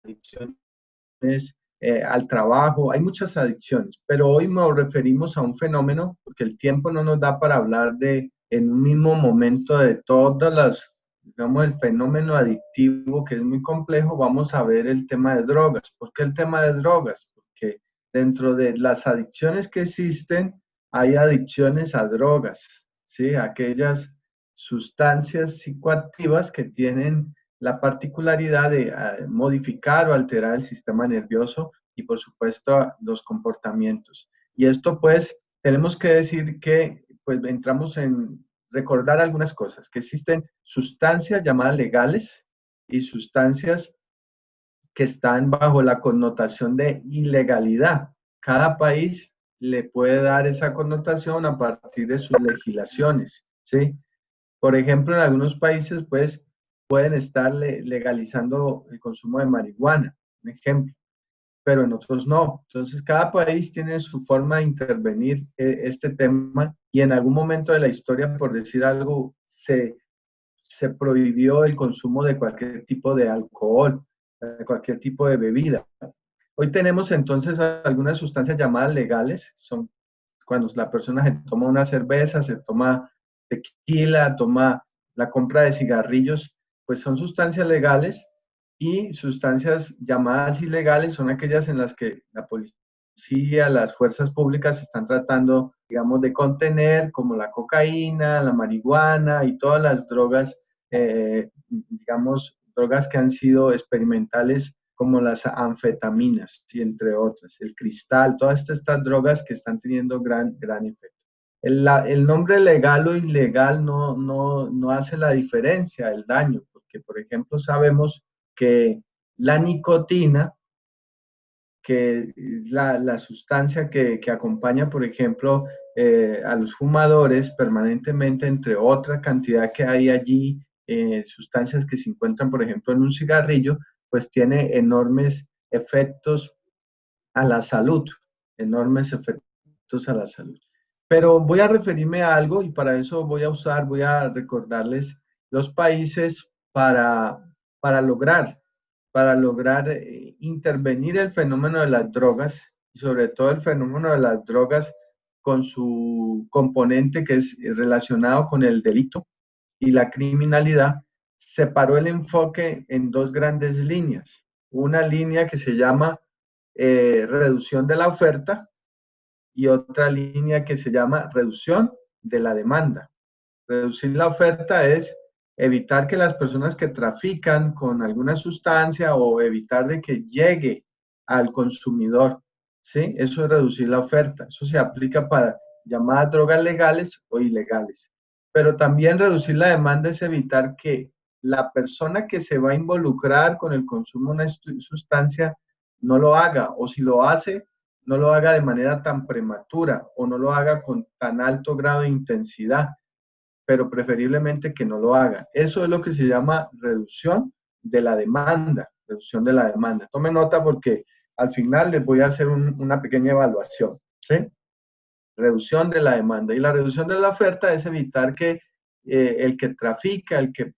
adicciones al trabajo, hay muchas adicciones, pero hoy nos referimos a un fenómeno, porque el tiempo no nos da para hablar de en un mismo momento de todas las, digamos, el fenómeno adictivo que es muy complejo. Vamos a ver el tema de drogas. ¿Por qué el tema de drogas? Porque dentro de las adicciones que existen, hay adicciones a drogas, ¿sí? Aquellas sustancias psicoactivas que tienen la particularidad de modificar o alterar el sistema nervioso y por supuesto los comportamientos. Y esto pues tenemos que decir que pues entramos en recordar algunas cosas, que existen sustancias llamadas legales y sustancias que están bajo la connotación de ilegalidad. Cada país le puede dar esa connotación a partir de sus legislaciones, ¿sí? Por ejemplo, en algunos países, pues, pueden estar legalizando el consumo de marihuana, un ejemplo, pero en otros no. Entonces, cada país tiene su forma de intervenir este tema y en algún momento de la historia, por decir algo, se prohibió el consumo de cualquier tipo de alcohol, de cualquier tipo de bebida. Hoy tenemos entonces algunas sustancias llamadas legales, son cuando la persona se toma una cerveza, se toma tequila, toma la compra de cigarrillos, pues son sustancias legales, y sustancias llamadas ilegales son aquellas en las que la policía, las fuerzas públicas están tratando, digamos, de contener, como la cocaína, la marihuana y todas las drogas, digamos, drogas que han sido experimentales como las anfetaminas, y entre otras, el cristal, todas estas drogas que están teniendo gran efecto. El nombre legal o ilegal no hace la diferencia, el daño, porque por ejemplo sabemos que la nicotina, que es la sustancia que acompaña, por ejemplo, a los fumadores permanentemente, entre otra cantidad que hay allí, sustancias que se encuentran, por ejemplo, en un cigarrillo, pues tiene enormes efectos a la salud, enormes efectos a la salud. Pero voy a referirme a algo y para eso voy a recordarles los países para lograr, para lograr intervenir el fenómeno de las drogas, y sobre todo el fenómeno de las drogas con su componente que es relacionado con el delito y la criminalidad. Separó el enfoque en dos grandes líneas. Una línea que se llama reducción de la oferta, y otra línea que se llama reducción de la demanda. Reducir la oferta es evitar que las personas que trafican con alguna sustancia o evitar de que llegue al consumidor, ¿sí? Eso es reducir la oferta. Eso se aplica para llamadas drogas legales o ilegales. Pero también reducir la demanda es evitar que la persona que se va a involucrar con el consumo de una sustancia no lo haga, o si lo hace, no lo haga de manera tan prematura o no lo haga con tan alto grado de intensidad, pero preferiblemente que no lo haga. Eso es lo que se llama reducción de la demanda, reducción de la demanda. Tome nota porque al final les voy a hacer una pequeña evaluación, ¿sí? Reducción de la demanda. Y la reducción de la oferta es evitar que el que trafica, el que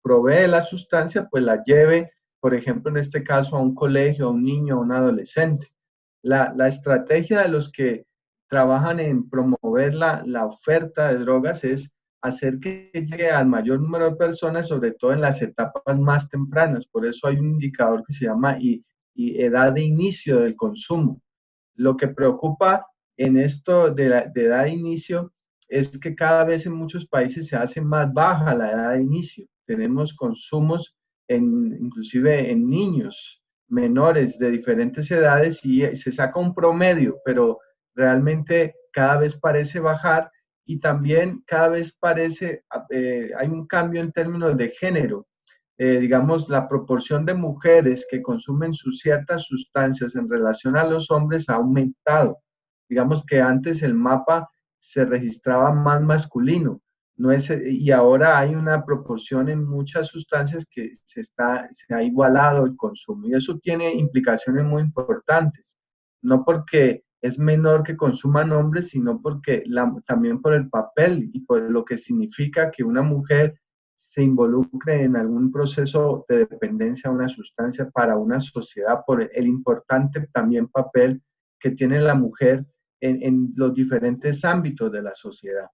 provee la sustancia, pues la lleve, por ejemplo, en este caso, a un colegio, a un niño, a un adolescente. La estrategia de los que trabajan en promover la oferta de drogas es hacer que llegue al mayor número de personas, sobre todo en las etapas más tempranas. Por eso hay un indicador que se llama y edad de inicio del consumo. Lo que preocupa en esto de edad de inicio es que cada vez en muchos países se hace más baja la edad de inicio. Tenemos consumos inclusive en niños menores de diferentes edades y se saca un promedio, pero realmente cada vez parece bajar, y también cada vez parece, hay un cambio en términos de género. Digamos, la proporción de mujeres que consumen ciertas sustancias en relación a los hombres ha aumentado. Digamos que antes el mapa se registraba más masculino, no es, y ahora hay una proporción en muchas sustancias que se ha igualado el consumo, y eso tiene implicaciones muy importantes, no porque es menor que consuman hombres, sino porque también por el papel y por lo que significa que una mujer se involucre en algún proceso de dependencia a una sustancia para una sociedad, por el importante también papel que tiene la mujer en los diferentes ámbitos de la sociedad.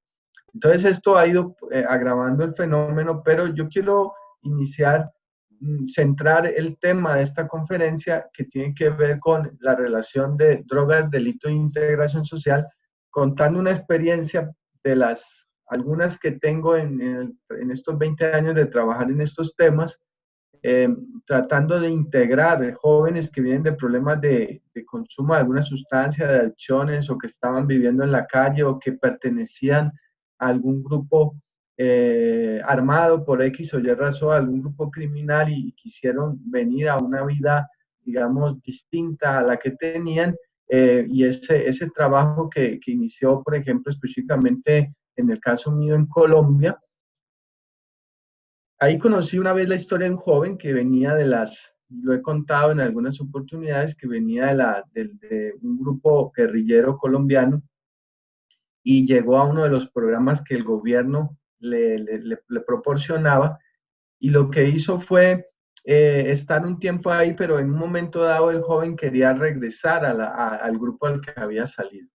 Entonces esto ha ido agravando el fenómeno, pero yo quiero iniciar, centrar el tema de esta conferencia que tiene que ver con la relación de drogas, delito e integración social, contando una experiencia de las algunas que tengo en estos 20 años de trabajar en estos temas, eh, tratando de integrar jóvenes que vienen de problemas de consumo de alguna sustancia, de adicciones, o que estaban viviendo en la calle, o que pertenecían a algún grupo armado por X o Y razón, a algún grupo criminal, y quisieron venir a una vida, digamos, distinta a la que tenían. Y ese trabajo que inició, por ejemplo, específicamente en el caso mío en Colombia, ahí conocí una vez la historia de un joven que venía lo he contado en algunas oportunidades, que venía de un grupo guerrillero colombiano y llegó a uno de los programas que el gobierno le proporcionaba, y lo que hizo fue estar un tiempo ahí, pero en un momento dado el joven quería regresar al grupo al que había salido.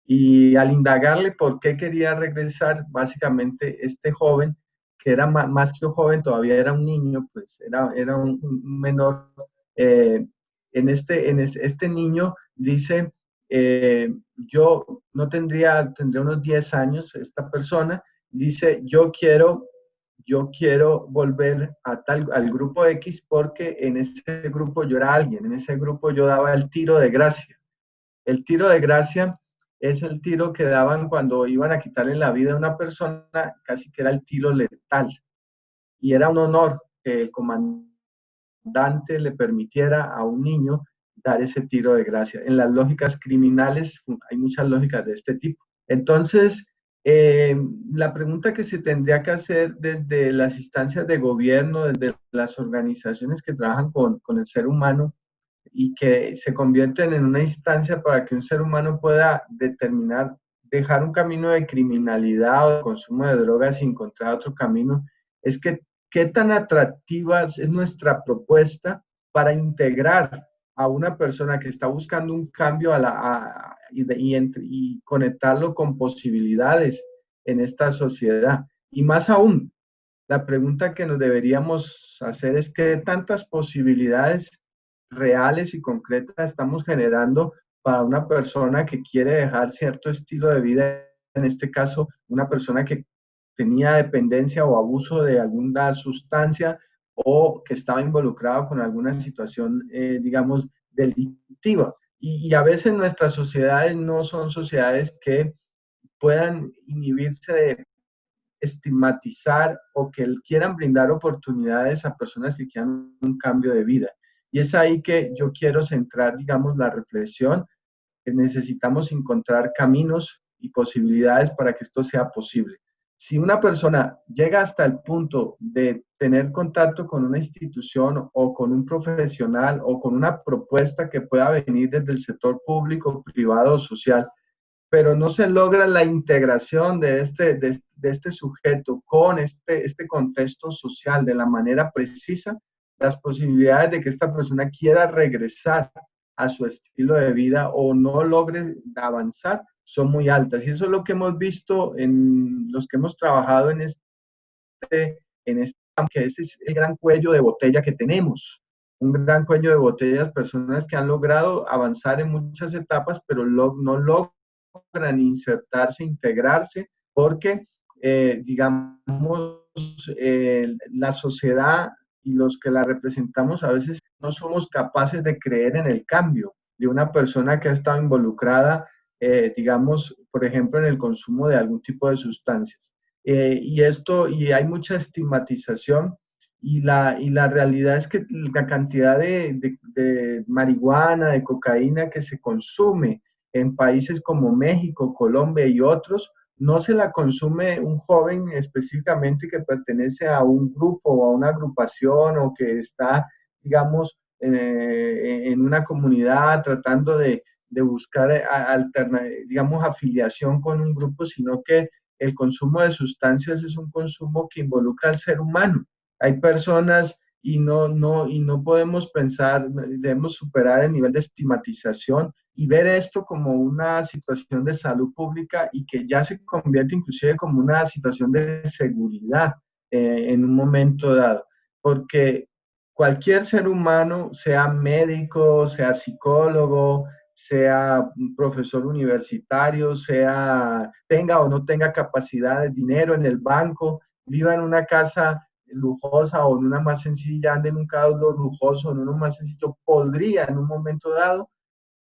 Y al indagarle por qué quería regresar, básicamente este joven, que era más que un joven, todavía era un niño, pues era un menor, eh, este niño dice, yo no tendría unos 10 años, esta persona, dice, yo quiero volver al grupo X, porque en ese grupo yo era alguien, en ese grupo yo daba el tiro de gracia. El tiro de gracia es el tiro que daban cuando iban a quitarle la vida a una persona, casi que era el tiro letal. Y era un honor que el comandante le permitiera a un niño dar ese tiro de gracia. En las lógicas criminales hay muchas lógicas de este tipo. Entonces, la pregunta que se tendría que hacer desde las instancias de gobierno, desde las organizaciones que trabajan con el ser humano, y que se convierten en una instancia para que un ser humano pueda determinar, dejar un camino de criminalidad o de consumo de drogas y encontrar otro camino, es que qué tan atractiva es nuestra propuesta para integrar a una persona que está buscando un cambio y conectarlo con posibilidades en esta sociedad. Y más aún, la pregunta que nos deberíamos hacer es qué tantas posibilidades reales y concretas estamos generando para una persona que quiere dejar cierto estilo de vida, en este caso, una persona que tenía dependencia o abuso de alguna sustancia, o que estaba involucrado con alguna situación, digamos, delictiva. Y a veces nuestras sociedades no son sociedades que puedan inhibirse de estigmatizar o que quieran brindar oportunidades a personas que quieran un cambio de vida. Y es ahí que yo quiero centrar, digamos, la reflexión, que necesitamos encontrar caminos y posibilidades para que esto sea posible. Si una persona llega hasta el punto de tener contacto con una institución o con un profesional o con una propuesta que pueda venir desde el sector público, privado o social, pero no se logra la integración de este sujeto con este contexto social de la manera precisa, las posibilidades de que esta persona quiera regresar a su estilo de vida o no logre avanzar son muy altas. Y eso es lo que hemos visto en los que hemos trabajado en este, que ese es el gran cuello de botella que tenemos. Un gran cuello de botellas, personas que han logrado avanzar en muchas etapas, pero no logran insertarse, integrarse, porque, digamos, la sociedad y los que la representamos a veces no somos capaces de creer en el cambio de una persona que ha estado involucrada, digamos, por ejemplo, en el consumo de algún tipo de sustancias. Y hay mucha estigmatización, y la realidad es que la cantidad de marihuana, de cocaína que se consume en países como México, Colombia y otros, no se la consume un joven específicamente que pertenece a un grupo o a una agrupación, o que está, digamos, en una comunidad tratando de buscar, digamos, afiliación con un grupo, sino que el consumo de sustancias es un consumo que involucra al ser humano. Hay personas y no podemos pensar, debemos superar el nivel de estigmatización y ver esto como una situación de salud pública y que ya se convierte inclusive como una situación de seguridad en un momento dado. Porque cualquier ser humano, sea médico, sea psicólogo, sea un profesor universitario, sea tenga o no tenga capacidad de dinero en el banco, viva en una casa lujosa o en una más sencilla, ande en un carro lujoso, en uno más sencillo, podría en un momento dado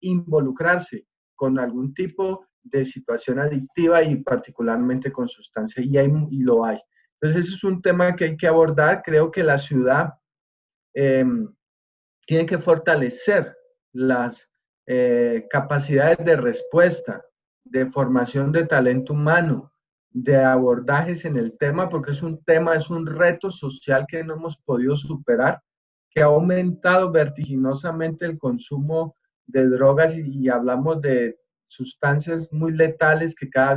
involucrarse con algún tipo de situación adictiva y particularmente con sustancia, y lo hay. Entonces, ese es un tema que hay que abordar. Creo que la ciudad eh, tiene que fortalecer las capacidades de respuesta, de formación de talento humano, de abordajes en el tema, porque es un tema, es un reto social que no hemos podido superar, que ha aumentado vertiginosamente el consumo de drogas y hablamos de sustancias muy letales que cada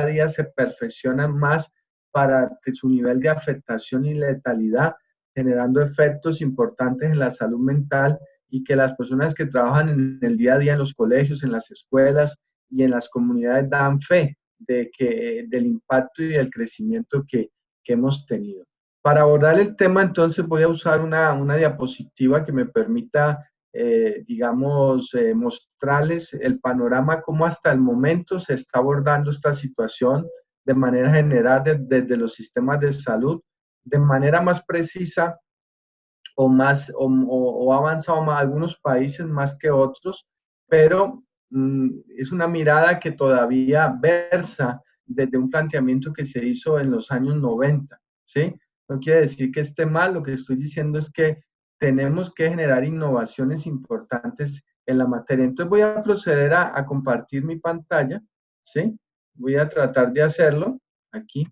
día se perfeccionan más para que su nivel de afectación y letalidad, generando efectos importantes en la salud mental y que las personas que trabajan en el día a día en los colegios, en las escuelas y en las comunidades dan fe del impacto y del crecimiento que hemos tenido. Para abordar el tema, entonces voy a usar una diapositiva que me permita, digamos, mostrarles el panorama, cómo hasta el momento se está abordando esta situación de manera general desde los sistemas de salud, de manera más precisa o ha avanzado más algunos países más que otros, pero es una mirada que todavía versa desde un planteamiento que se hizo en los años 90, ¿sí? No quiere decir que esté mal, lo que estoy diciendo es que tenemos que generar innovaciones importantes en la materia. Entonces voy a proceder a compartir mi pantalla, ¿sí? Voy a tratar de hacerlo aquí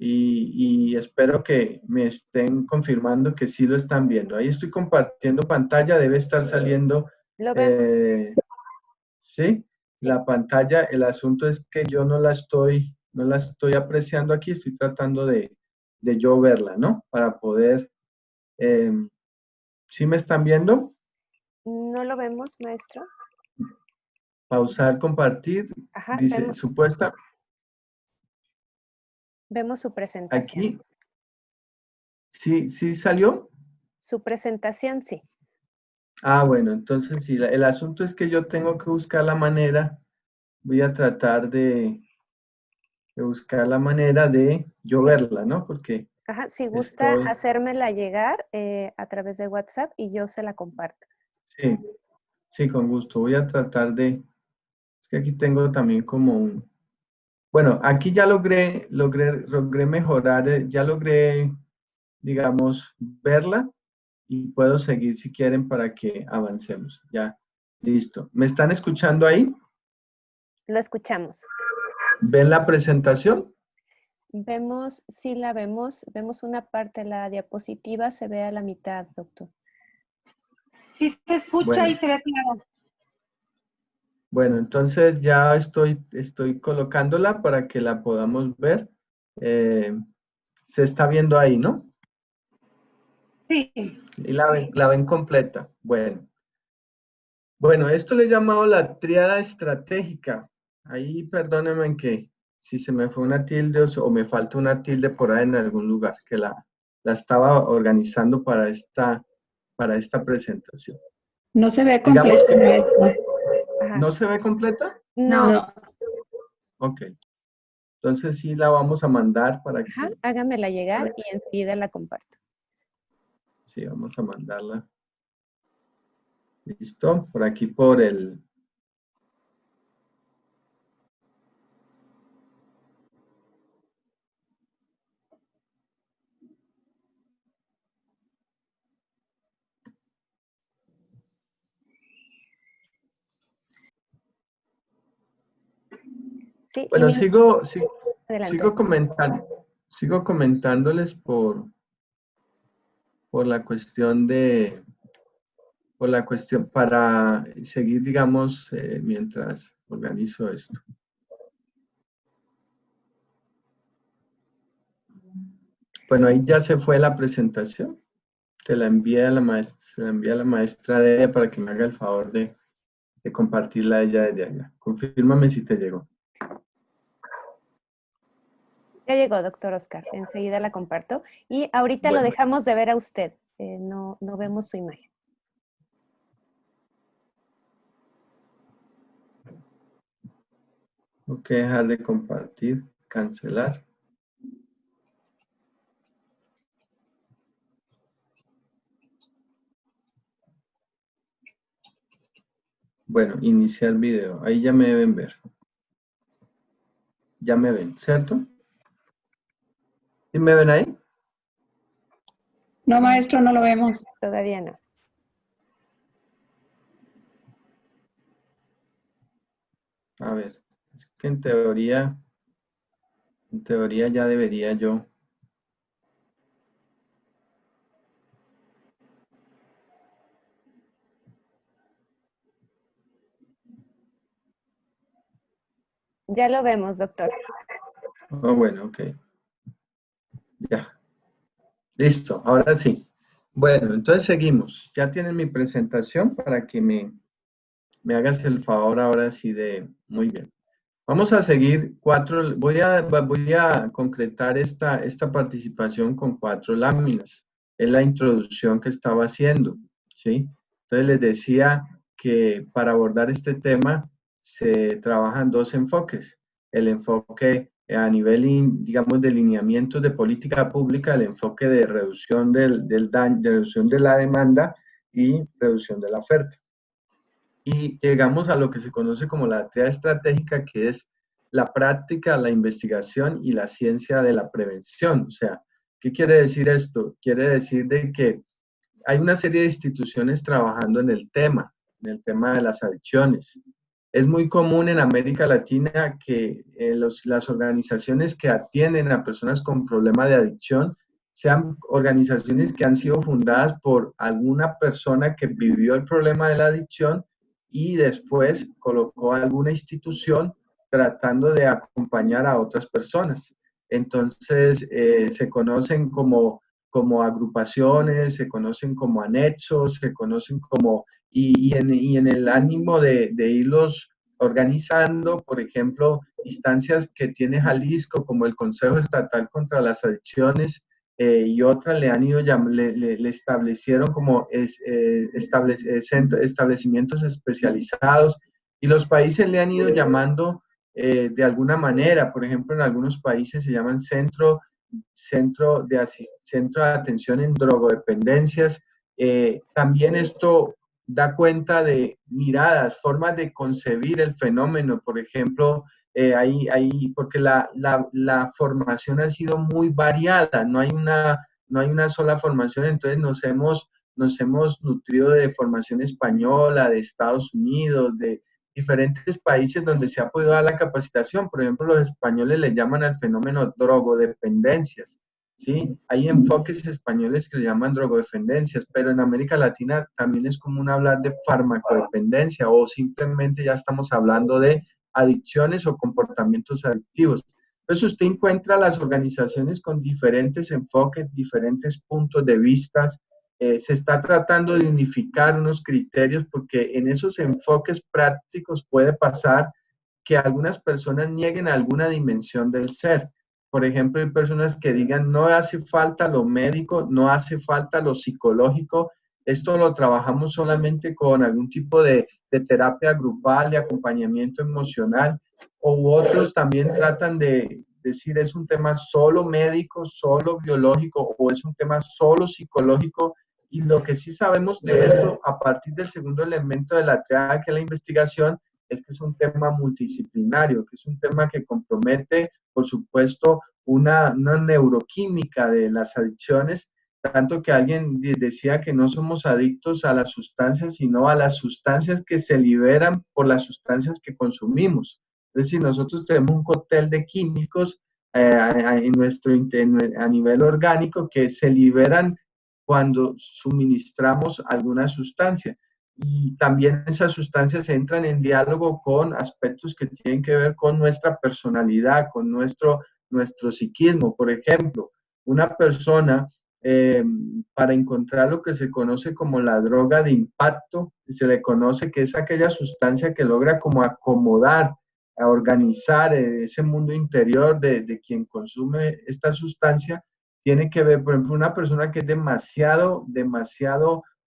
y espero que me estén confirmando que sí lo están viendo. Ahí estoy compartiendo pantalla, debe estar saliendo, Lo vemos. eh, ¿sí? Sí. La pantalla. El asunto es que yo no la estoy apreciando aquí, estoy tratando de yo verla, ¿no? Para poder, eh, ¿sí me están viendo? No lo vemos, maestro. Pausar, compartir, Ajá, dice, supuesta, vemos su presentación. aquí, ¿sí, sí salió? Su presentación, sí. Ah, bueno, entonces sí, el asunto es que yo tengo que buscar la manera, voy a tratar de buscar la manera de yo Sí. verla, ¿no? Porque Ajá, si gusta estoy, hacérmela llegar a través de WhatsApp y yo se la comparto. sí, sí, con gusto, voy a tratar es que aquí tengo también como bueno, aquí ya logré mejorar, ya logré, digamos, verla y puedo seguir si quieren para que avancemos. Ya, listo. ¿Me están escuchando ahí? Lo escuchamos. ¿Ven la presentación? Vemos, sí la vemos, vemos una parte de la diapositiva, se ve a la mitad, doctor. Sí se escucha Bueno, y se ve claro. bueno, entonces ya estoy colocándola para que la podamos ver. Eh, se está viendo ahí, ¿no? Sí. Y la ven completa. Bueno. Bueno, esto le he llamado la tríada estratégica. Ahí perdónenme que si se me fue una tilde o me falta una tilde por ahí en algún lugar, que la estaba organizando para esta presentación. No se ve Digamos completo, que maestro. Ajá. no se ve completa. No, No. Ok. Entonces sí la vamos a mandar para ajá, que, hágamela para llegar y que- enseguida la comparto. sí, vamos a mandarla. Listo. Por aquí por el, Sí, y bueno, adelante. sigo comentándoles por la cuestión para seguir, digamos, mientras organizo esto. Bueno, ahí ya se fue la presentación. Te la envía a la maestra, se la envía a la maestra de ella para que me haga el favor de compartirla a ella desde allá. Confírmame si te llegó. Ya llegó, doctor Oscar. Enseguida la comparto. Y ahorita lo Bueno, dejamos de ver a usted. No vemos su imagen. tengo que dejar de compartir, cancelar. Bueno, iniciar video. Ahí ya me deben ver. Ya me ven, ¿cierto? ¿Sí me ven ahí? No, maestro, no lo vemos. Todavía no. A ver, es que en teoría ya debería yo. Ya lo vemos, doctor. Oh, bueno, ok. Ya. Listo, ahora sí. Bueno, entonces seguimos. Ya tienen mi presentación para que me hagas el favor ahora sí de... Muy bien. Vamos a seguir voy a concretar esta participación con 4 láminas. Es la introducción que estaba haciendo, ¿sí? Entonces les decía que para abordar este tema se trabajan 2 enfoques. El enfoque a nivel, digamos, de lineamientos de política pública, el enfoque de reducción del daño, de reducción de la demanda y reducción de la oferta. Y llegamos a lo que se conoce como la tríada estratégica, que es la práctica, la investigación y la ciencia de la prevención. O sea, ¿qué quiere decir esto? Quiere decir de que hay una serie de instituciones trabajando en el tema de las adicciones. Es muy común en América Latina que las organizaciones que atienden a personas con problema de adicción sean organizaciones que han sido fundadas por alguna persona que vivió el problema de la adicción y después colocó alguna institución tratando de acompañar a otras personas. Entonces, se conocen como agrupaciones, se conocen como anexos, se conocen como, y en el ánimo de irlos organizando, por ejemplo, instancias que tiene Jalisco, como el Consejo Estatal contra las Adicciones, y otras le han ido, le establecieron como establecimientos especializados, y los países le han ido llamando de alguna manera. Por ejemplo, en algunos países se llaman centro de atención en drogodependencias. También esto da cuenta de miradas, formas de concebir el fenómeno. Por ejemplo, porque la formación ha sido muy variada, no hay una sola formación. Entonces nos hemos nutrido de formación española, de Estados Unidos, de diferentes países donde se ha podido dar la capacitación. Por ejemplo, los españoles le llaman al fenómeno drogodependencias, ¿sí? Hay enfoques españoles que le llaman drogodependencias, pero en América Latina también es común hablar de farmacodependencia, o simplemente ya estamos hablando de adicciones o comportamientos adictivos. Entonces usted encuentra las organizaciones con diferentes enfoques, diferentes puntos de vista. Se está tratando de unificar unos criterios, porque en esos enfoques prácticos puede pasar que algunas personas nieguen alguna dimensión del ser. Por ejemplo, hay personas que digan, no hace falta lo médico, no hace falta lo psicológico, esto lo trabajamos solamente con algún tipo de terapia grupal, de acompañamiento emocional. O otros también tratan de decir, es un tema solo médico, solo biológico, o es un tema solo psicológico. Y lo que sí sabemos de esto, a partir del segundo elemento de la triada, que es la investigación, es que es un tema multidisciplinario, que es un tema que compromete, por supuesto, una neuroquímica de las adicciones, tanto que alguien decía que no somos adictos a las sustancias, sino a las sustancias que se liberan por las sustancias que consumimos. Es decir, nosotros tenemos un cóctel de químicos a nivel orgánico que se liberan cuando suministramos alguna sustancia. Y también esas sustancias entran en diálogo con aspectos que tienen que ver con nuestra personalidad, con nuestro psiquismo. Por ejemplo, Una persona, para encontrar lo que se conoce como la droga de impacto, se le conoce que es aquella sustancia que logra como acomodar, a organizar ese mundo interior de quien consume esta sustancia, tiene que ver, por ejemplo, una persona que es demasiado,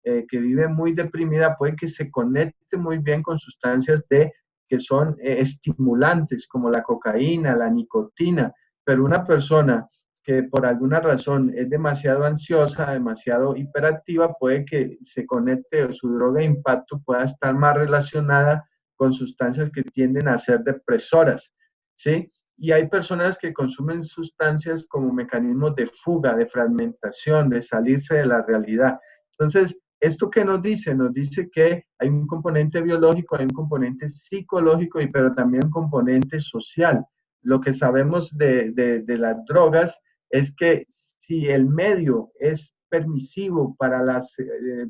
que vive muy deprimida, puede que se conecte muy bien con sustancias que son estimulantes, como la cocaína, la nicotina, pero una persona que por alguna razón es demasiado ansiosa, demasiado hiperactiva, puede que se conecte o su droga de impacto pueda estar más relacionada con sustancias que tienden a ser depresoras, ¿sí? Y hay personas que consumen sustancias como mecanismos de fuga, de fragmentación, de salirse de la realidad. Entonces, ¿esto qué nos dice? Nos dice que hay un componente biológico, hay un componente psicológico, pero también un componente social. Lo que sabemos de las drogas es que si el medio es permisivo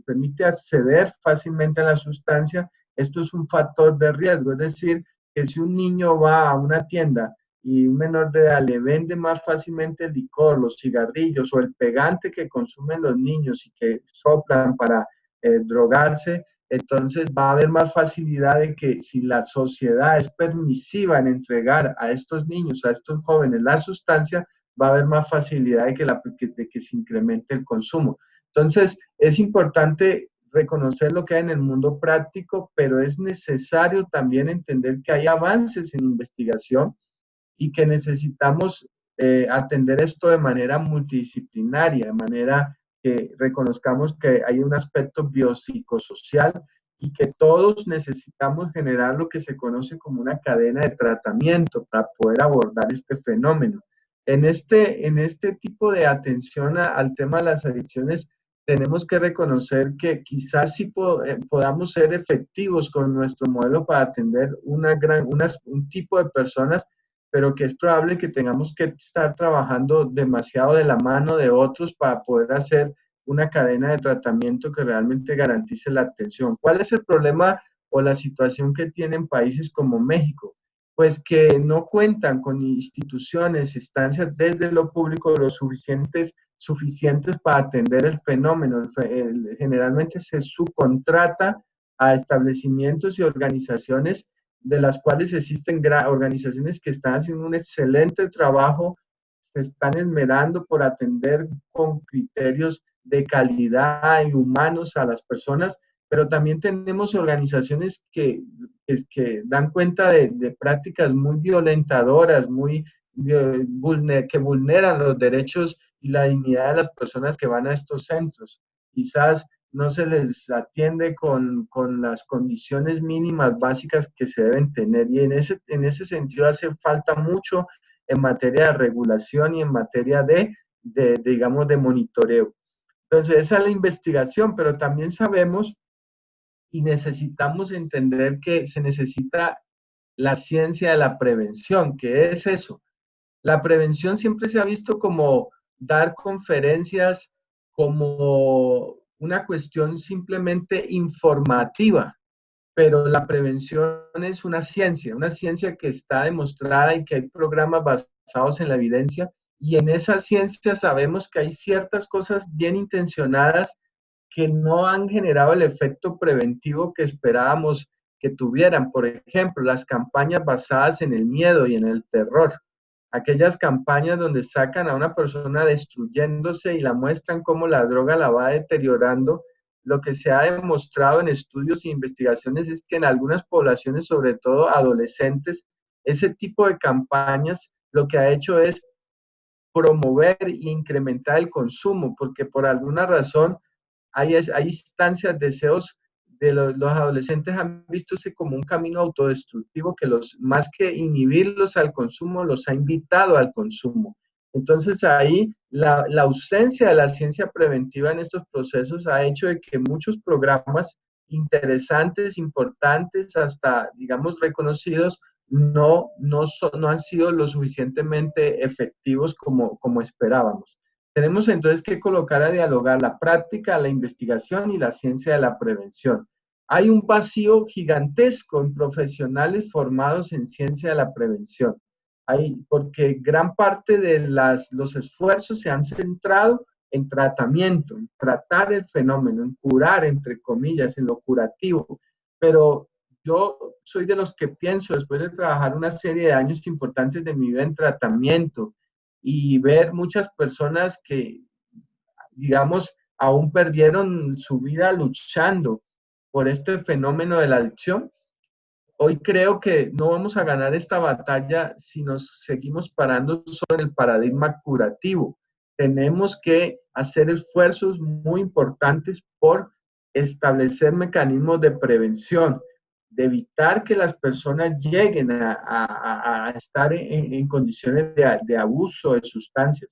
permite acceder fácilmente a la sustancia, esto es un factor de riesgo. Es decir, que si un niño va a una tienda y un menor de edad le vende más fácilmente el licor, los cigarrillos o el pegante que consumen los niños y que soplan para drogarse, entonces va a haber más facilidad de que si la sociedad es permisiva en entregar a estos niños, a estos jóvenes la sustancia, va a haber más facilidad de que se incremente el consumo. Entonces, es importante reconocer lo que hay en el mundo práctico, pero es necesario también entender que hay avances en investigación y que necesitamos atender esto de manera multidisciplinaria, de manera que reconozcamos que hay un aspecto biopsicosocial y que todos necesitamos generar lo que se conoce como una cadena de tratamiento para poder abordar este fenómeno. En este tipo de atención al tema de las adicciones, tenemos que reconocer que quizás sí podamos ser efectivos con nuestro modelo para atender un tipo de personas, pero que es probable que tengamos que estar trabajando demasiado de la mano de otros para poder hacer una cadena de tratamiento que realmente garantice la atención. ¿Cuál es el problema o la situación que tienen países como México? Pues que no cuentan con instituciones, instancias desde lo público lo suficientes para atender el fenómeno. Generalmente se subcontrata a establecimientos y organizaciones de las cuales existen organizaciones que están haciendo un excelente trabajo, se están esmerando por atender con criterios de calidad y humanos a las personas, pero también tenemos organizaciones que dan cuenta de prácticas muy violentadoras, que vulneran los derechos y la dignidad de las personas que van a estos centros. Quizás no se les atiende con las condiciones mínimas básicas que se deben tener. Y en ese sentido hace falta mucho en materia de regulación y en materia digamos, de monitoreo. Entonces, esa es la investigación, pero también sabemos y necesitamos entender que se necesita la ciencia de la prevención. ¿Qué es eso? La prevención siempre se ha visto como dar conferencias, como una cuestión simplemente informativa, pero la prevención es una ciencia que está demostrada y que hay programas basados en la evidencia, y en esa ciencia sabemos que hay ciertas cosas bien intencionadas que no han generado el efecto preventivo que esperábamos que tuvieran. Por ejemplo, las campañas basadas en el miedo y en el terror. Aquellas campañas donde sacan a una persona destruyéndose y la muestran cómo la droga la va deteriorando. Lo que se ha demostrado en estudios e investigaciones es que en algunas poblaciones, sobre todo adolescentes, ese tipo de campañas lo que ha hecho es promover e incrementar el consumo, porque por alguna razón hay instancias, deseos de los adolescentes han visto como un camino autodestructivo que más que inhibirlos al consumo, los ha invitado al consumo. Entonces ahí la ausencia de la ciencia preventiva en estos procesos ha hecho de que muchos programas interesantes, importantes, hasta, digamos, reconocidos, no han sido lo suficientemente efectivos como esperábamos. Tenemos entonces que colocar a dialogar la práctica, la investigación y la ciencia de la prevención. Hay un vacío gigantesco en profesionales formados en ciencia de la prevención. Porque gran parte de los esfuerzos se han centrado en tratamiento, en tratar el fenómeno, en curar, entre comillas, en lo curativo. Pero yo soy de los que pienso, después de trabajar una serie de años importantes de mi vida en tratamiento y ver muchas personas que, digamos, aún perdieron su vida luchando por este fenómeno de la adicción, hoy creo que no vamos a ganar esta batalla si nos seguimos parando solo en el paradigma curativo. Tenemos que hacer esfuerzos muy importantes por establecer mecanismos de prevención, de evitar que las personas lleguen a estar en condiciones de abuso de sustancias.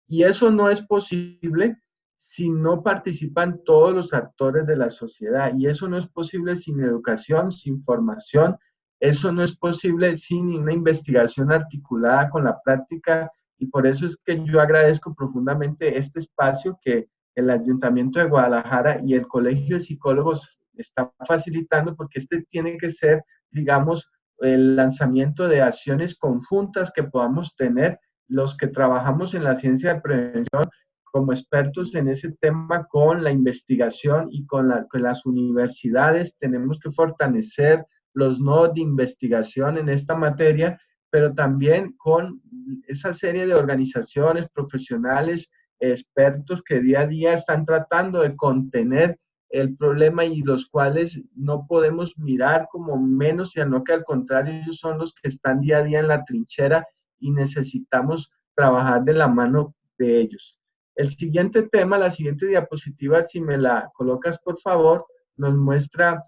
Y eso no es posible si no participan todos los actores de la sociedad. Y eso no es posible sin educación, sin formación. Eso no es posible sin una investigación articulada con la práctica. Y por eso es que yo agradezco profundamente este espacio que el Ayuntamiento de Guadalajara y el Colegio de Psicólogos están facilitando, porque este tiene que ser, digamos, el lanzamiento de acciones conjuntas que podamos tener los que trabajamos en la ciencia de prevención como expertos en ese tema con la investigación y con las universidades. Tenemos que fortalecer los nodos de investigación en esta materia, pero también con esa serie de organizaciones profesionales, expertos que día a día están tratando de contener el problema y los cuales no podemos mirar como menos, sino que al contrario, ellos son los que están día a día en la trinchera y necesitamos trabajar de la mano de ellos. El siguiente tema, la siguiente diapositiva, si me la colocas por favor, nos muestra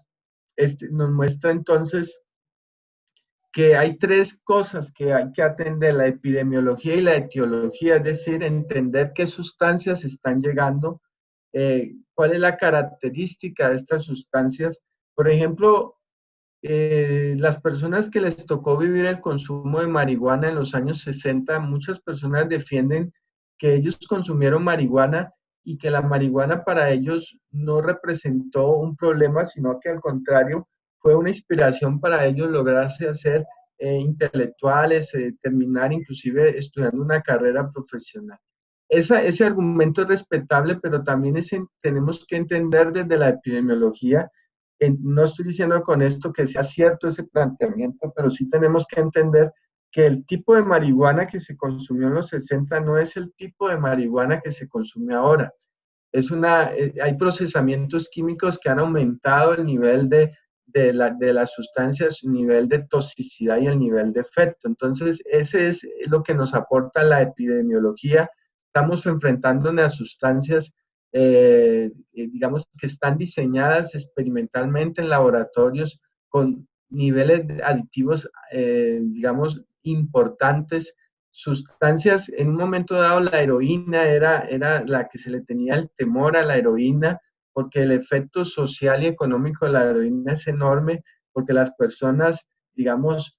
entonces que hay tres cosas que hay que atender: la epidemiología y la etiología, es decir, entender qué sustancias están llegando, cuál es la característica de estas sustancias. Por ejemplo, las personas que les tocó vivir el consumo de marihuana en los años 60, muchas personas defienden que ellos consumieron marihuana y que la marihuana para ellos no representó un problema, sino que al contrario fue una inspiración para ellos lograrse hacer intelectuales, terminar inclusive estudiando una carrera profesional. Ese argumento es respetable, pero también tenemos que entender desde la epidemiología. No estoy diciendo con esto que sea cierto ese planteamiento, pero sí tenemos que entender que el tipo de marihuana que se consumió en los 60 no es el tipo de marihuana que se consume ahora. Hay procesamientos químicos que han aumentado el nivel de las sustancias, su nivel de toxicidad y el nivel de efecto. Entonces, ese es lo que nos aporta la epidemiología. Estamos enfrentándonos a sustancias, digamos, que están diseñadas experimentalmente en laboratorios con niveles aditivos, digamos, importantes. Sustancias, en un momento dado la heroína era la que se le tenía el temor a la heroína, porque el efecto social y económico de la heroína es enorme, porque las personas, digamos,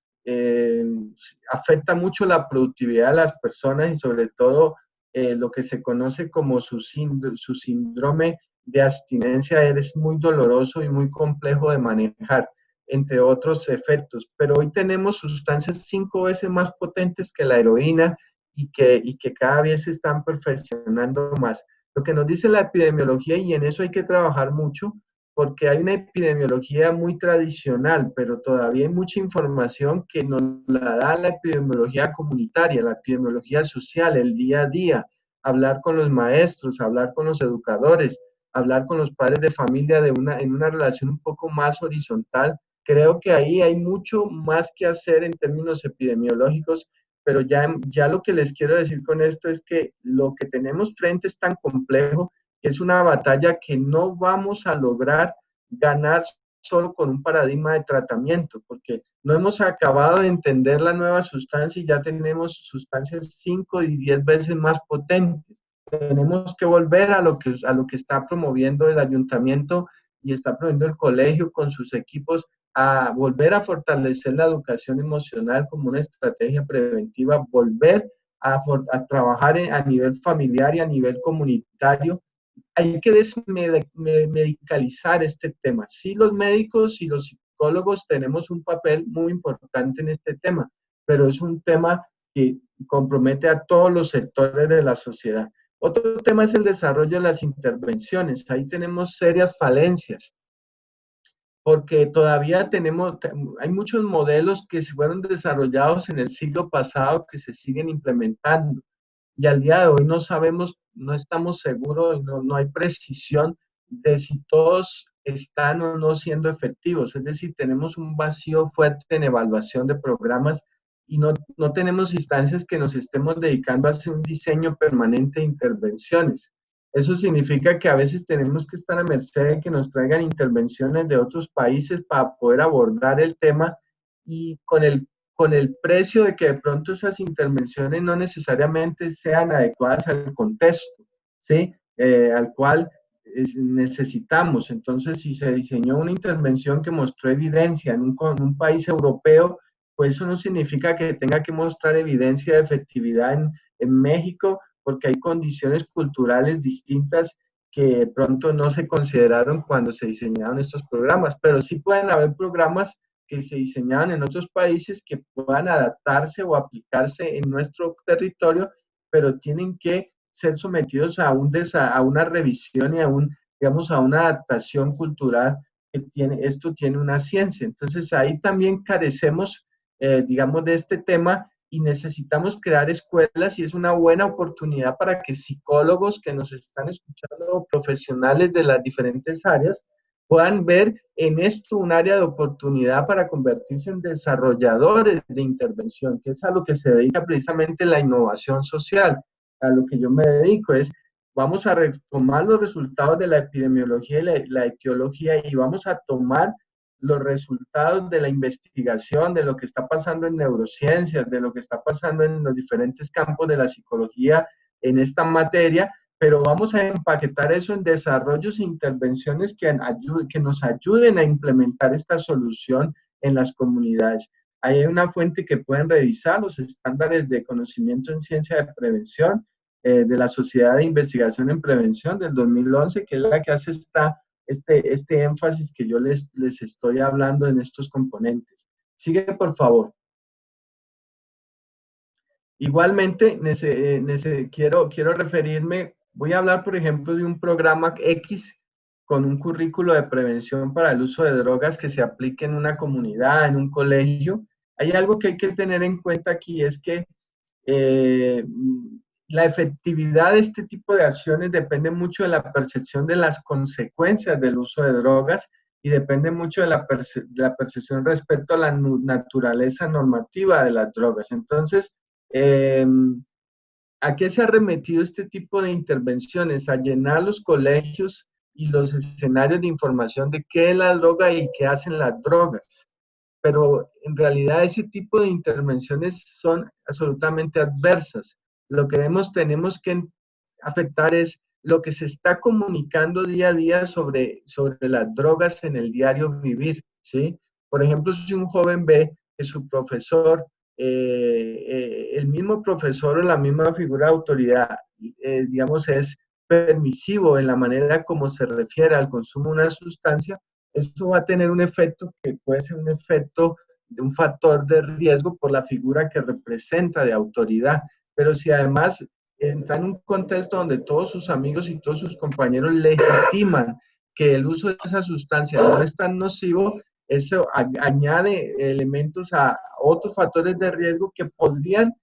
afecta mucho la productividad de las personas y sobre todo lo que se conoce como su síndrome de abstinencia es muy doloroso y muy complejo de manejar, entre otros efectos. Pero hoy tenemos sustancias 5 veces más potentes que la heroína y que cada vez se están perfeccionando más. Lo que nos dice la epidemiología, y en eso hay que trabajar mucho, porque hay una epidemiología muy tradicional, pero todavía hay mucha información que nos la da la epidemiología comunitaria, la epidemiología social, el día a día, hablar con los maestros, hablar con los educadores, hablar con los padres de familia en una relación un poco más horizontal. Creo que ahí hay mucho más que hacer en términos epidemiológicos, pero ya lo que les quiero decir con esto es que lo que tenemos frente es tan complejo que es una batalla que no vamos a lograr ganar solo con un paradigma de tratamiento, porque no hemos acabado de entender la nueva sustancia y ya tenemos sustancias 5 y 10 veces más potentes. Tenemos que volver a lo que está promoviendo el ayuntamiento y está promoviendo el colegio con sus equipos, a volver a fortalecer la educación emocional como una estrategia preventiva, volver a trabajar a nivel familiar y a nivel comunitario. Hay que desmedicalizar este tema. Sí, los médicos y los psicólogos tenemos un papel muy importante en este tema, pero es un tema que compromete a todos los sectores de la sociedad. Otro tema es el desarrollo de las intervenciones. Ahí tenemos serias falencias, porque todavía hay muchos modelos que se fueron desarrollados en el siglo pasado que se siguen implementando. Y al día de hoy no sabemos, no estamos seguros, no hay precisión de si todos están o no siendo efectivos. Es decir, tenemos un vacío fuerte en evaluación de programas y no tenemos instancias que nos estemos dedicando a hacer un diseño permanente de intervenciones. Eso significa que a veces tenemos que estar a merced de que nos traigan intervenciones de otros países para poder abordar el tema y con el precio de que de pronto esas intervenciones no necesariamente sean adecuadas al contexto, ¿sí? Al cual necesitamos. Entonces, si se diseñó una intervención que mostró evidencia en un país europeo, pues eso no significa que tenga que mostrar evidencia de efectividad en México, porque hay condiciones culturales distintas que de pronto no se consideraron cuando se diseñaron estos programas, pero sí pueden haber programas que se diseñaban en otros países que puedan adaptarse o aplicarse en nuestro territorio, pero tienen que ser sometidos a una revisión y digamos, a una adaptación cultural esto tiene una ciencia. Entonces ahí también carecemos, digamos, de este tema y necesitamos crear escuelas y es una buena oportunidad para que psicólogos que nos están escuchando, profesionales de las diferentes áreas, puedan ver en esto un área de oportunidad para convertirse en desarrolladores de intervención, que es a lo que se dedica precisamente la innovación social. A lo que yo me dedico es, vamos a retomar los resultados de la epidemiología y la etiología y vamos a tomar los resultados de la investigación, de lo que está pasando en neurociencias, de lo que está pasando en los diferentes campos de la psicología en esta materia, pero vamos a empaquetar eso en desarrollos e intervenciones que nos ayuden a implementar esta solución en las comunidades. Ahí hay una fuente que pueden revisar, los estándares de conocimiento en ciencia de prevención de la Sociedad de Investigación en Prevención del 2011, que es la que hace este énfasis que yo les estoy hablando en estos componentes. Sigue, por favor. Igualmente, quiero referirme, voy a hablar, por ejemplo, de un programa X con un currículo de prevención para el uso de drogas que se aplique en una comunidad, en un colegio. Hay algo que hay que tener en cuenta aquí, es que la efectividad de este tipo de acciones depende mucho de la percepción de las consecuencias del uso de drogas y depende mucho de la percepción respecto a la naturaleza normativa de las drogas. Entonces, ¿a qué se ha remitido este tipo de intervenciones? A llenar los colegios y los escenarios de información de qué es la droga y qué hacen las drogas. Pero en realidad ese tipo de intervenciones son absolutamente adversas. Lo que tenemos que afectar es lo que se está comunicando día a día sobre las drogas en el diario vivir, ¿sí? Por ejemplo, si un joven ve que su profesor, el mismo profesor o la misma figura de autoridad, digamos, es permisivo en la manera como se refiere al consumo de una sustancia, eso va a tener un efecto que puede ser un efecto de un factor de riesgo por la figura que representa de autoridad. Pero si además entra en un contexto donde todos sus amigos y todos sus compañeros legitiman que el uso de esa sustancia no es tan nocivo, eso añade elementos a otros factores de riesgo que podrían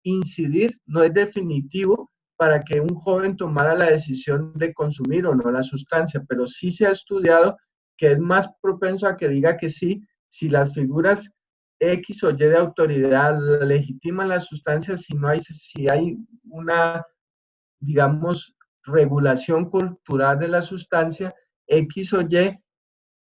incidir, no es definitivo para que un joven tomara la decisión de consumir o no la sustancia, pero sí se ha estudiado que es más propenso a que diga que sí si las figuras X o Y de autoridad legitiman la sustancia, si hay una, digamos, regulación cultural de la sustancia X o Y,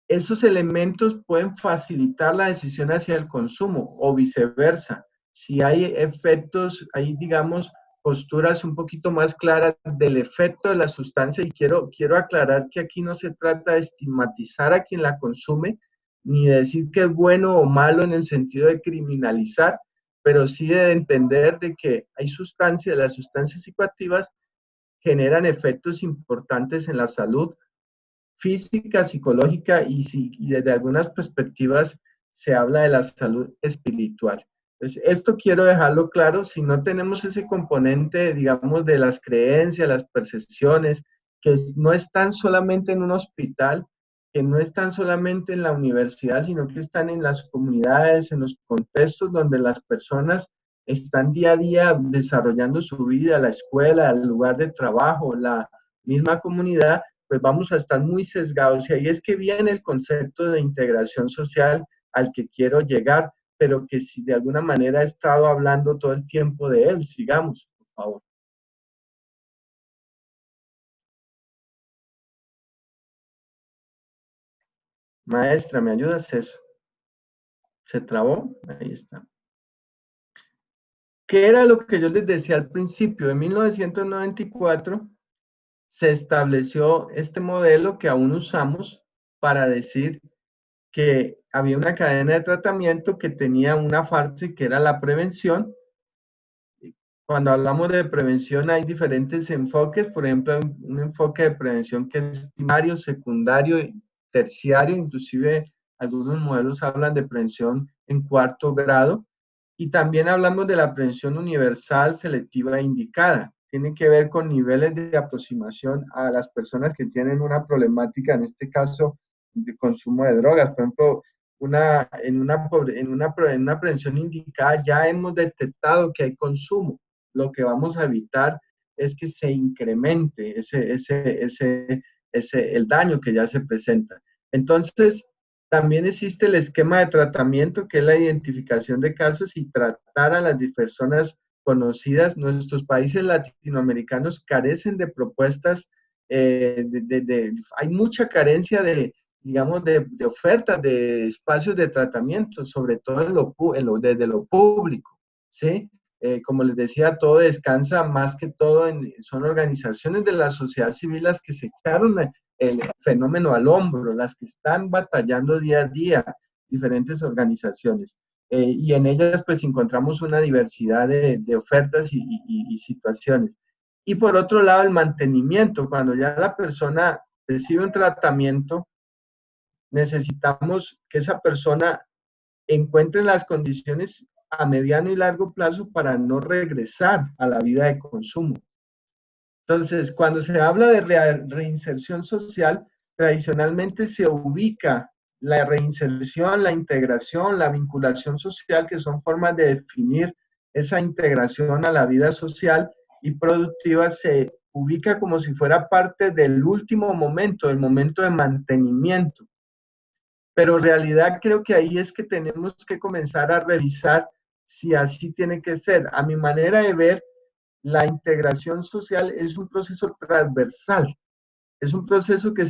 esos elementos pueden facilitar la decisión hacia el consumo o viceversa. Si hay efectos, hay, digamos, posturas un poquito más claras del efecto de la sustancia y quiero aclarar que aquí no se trata de estigmatizar a quien la consume, ni de decir que es bueno o malo en el sentido de criminalizar, pero sí de entender de que hay sustancias, las sustancias psicoactivas generan efectos importantes en la salud física, psicológica y desde algunas perspectivas se habla de la salud espiritual. Entonces, esto quiero dejarlo claro, si no tenemos ese componente, digamos, de las creencias, las percepciones, que no están solamente en un hospital, que no están solamente en la universidad, sino que están en las comunidades, en los contextos donde las personas están día a día desarrollando su vida, la escuela, el lugar de trabajo, la misma comunidad, pues vamos a estar muy sesgados. Y ahí es que viene el concepto de integración social al que quiero llegar, pero que si de alguna manera he estado hablando todo el tiempo de él. Sigamos, por favor. Maestra, ¿me ayudas eso? ¿Se trabó? Ahí está. ¿Qué era lo que yo les decía al principio? En 1994 se estableció este modelo que aún usamos para decir que había una cadena de tratamiento que tenía una fase que era la prevención. Cuando hablamos de prevención hay diferentes enfoques, por ejemplo, un enfoque de prevención que es primario, secundario, terciario, inclusive algunos modelos hablan de prevención en cuarto grado, y también hablamos de la prevención universal, selectiva e indicada. Tiene que ver con niveles de aproximación a las personas que tienen una problemática, en este caso, de consumo de drogas. Por ejemplo, en una prevención indicada ya hemos detectado que hay consumo. Lo que vamos a evitar es que se incremente el daño que ya se presenta. Entonces, también existe el esquema de tratamiento, que es la identificación de casos y tratar a las personas conocidas. Nuestros países latinoamericanos carecen de propuestas, hay mucha carencia de, digamos, de ofertas, de espacios de tratamiento, sobre todo desde lo público, ¿sí? Como les decía, todo descansa más que todo son organizaciones de la sociedad civil las que se echaron el fenómeno al hombro, las que están batallando día a día, diferentes organizaciones. Y en ellas pues encontramos una diversidad de ofertas y situaciones. Y por otro lado, el mantenimiento, cuando ya la persona recibe un tratamiento, necesitamos que esa persona encuentre las condiciones a mediano y largo plazo para no regresar a la vida de consumo. Entonces, cuando se habla de reinserción social, tradicionalmente se ubica la reinserción, la integración, la vinculación social, que son formas de definir esa integración a la vida social y productiva, se ubica como si fuera parte del último momento, el momento de mantenimiento. Pero en realidad creo que ahí es que tenemos que comenzar a revisar si así tiene que ser. A mi manera de ver, la integración social es un proceso transversal, es un proceso que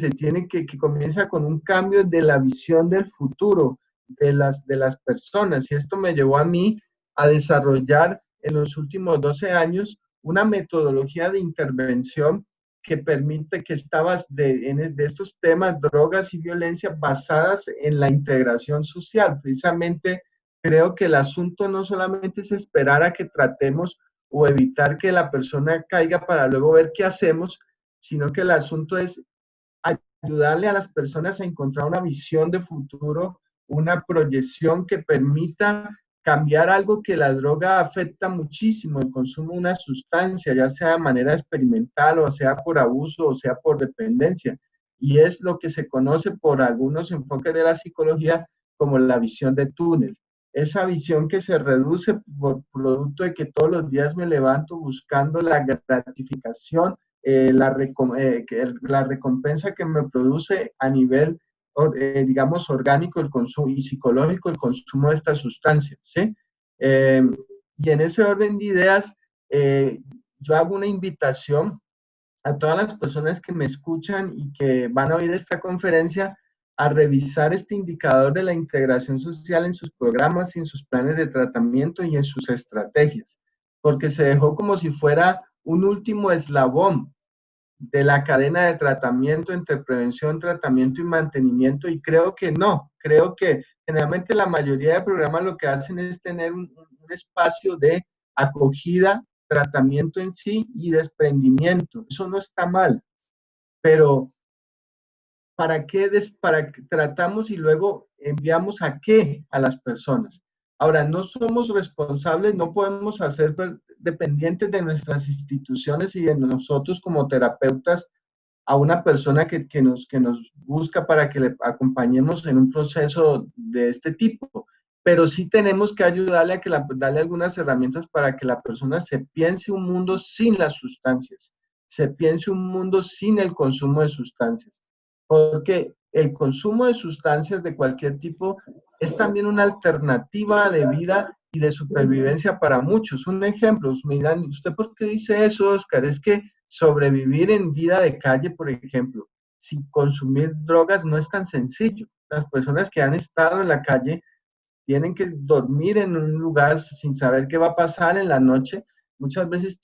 que comienza con un cambio de la visión del futuro de las personas. Y esto me llevó a mí a desarrollar en los últimos 12 años una metodología de intervención que permite que de estos temas, drogas y violencia, basadas en la integración social. Precisamente creo que el asunto no solamente es esperar a que tratemos o evitar que la persona caiga para luego ver qué hacemos, sino que el asunto es ayudarle a las personas a encontrar una visión de futuro, una proyección que permita cambiar algo que la droga afecta muchísimo, el consumo de una sustancia, ya sea de manera experimental o sea por abuso o sea por dependencia. Y es lo que se conoce por algunos enfoques de la psicología como la visión de túnel. Esa visión que se reduce por producto de que todos los días me levanto buscando la gratificación, la recompensa que me produce a nivel, digamos, orgánico el consumo y psicológico el consumo de estas sustancias, ¿sí? Eh, y en ese orden de ideas, yo hago una invitación a todas las personas que me escuchan y que van a oír esta conferencia a revisar este indicador de la integración social en sus programas y en sus planes de tratamiento y en sus estrategias, porque se dejó como si fuera un último eslabón de la cadena de tratamiento entre prevención, tratamiento y mantenimiento, y creo que no, creo que generalmente la mayoría de programas lo que hacen es tener un espacio de acogida, tratamiento en sí y desprendimiento. Eso no está mal, pero ¿para qué tratamos y luego enviamos a qué a las personas? Ahora, no somos responsables, no podemos hacer dependientes de nuestras instituciones y de nosotros como terapeutas a una persona que nos busca para que le acompañemos en un proceso de este tipo, pero sí tenemos que ayudarle a darle algunas herramientas para que la persona se piense un mundo sin las sustancias, se piense un mundo sin el consumo de sustancias, porque el consumo de sustancias de cualquier tipo es también una alternativa de vida y de supervivencia para muchos. Un ejemplo, me dirán, ¿usted por qué dice eso, Oscar? Es que sobrevivir en vida de calle, por ejemplo, sin consumir drogas no es tan sencillo. Las personas que han estado en la calle tienen que dormir en un lugar sin saber qué va a pasar en la noche. Muchas veces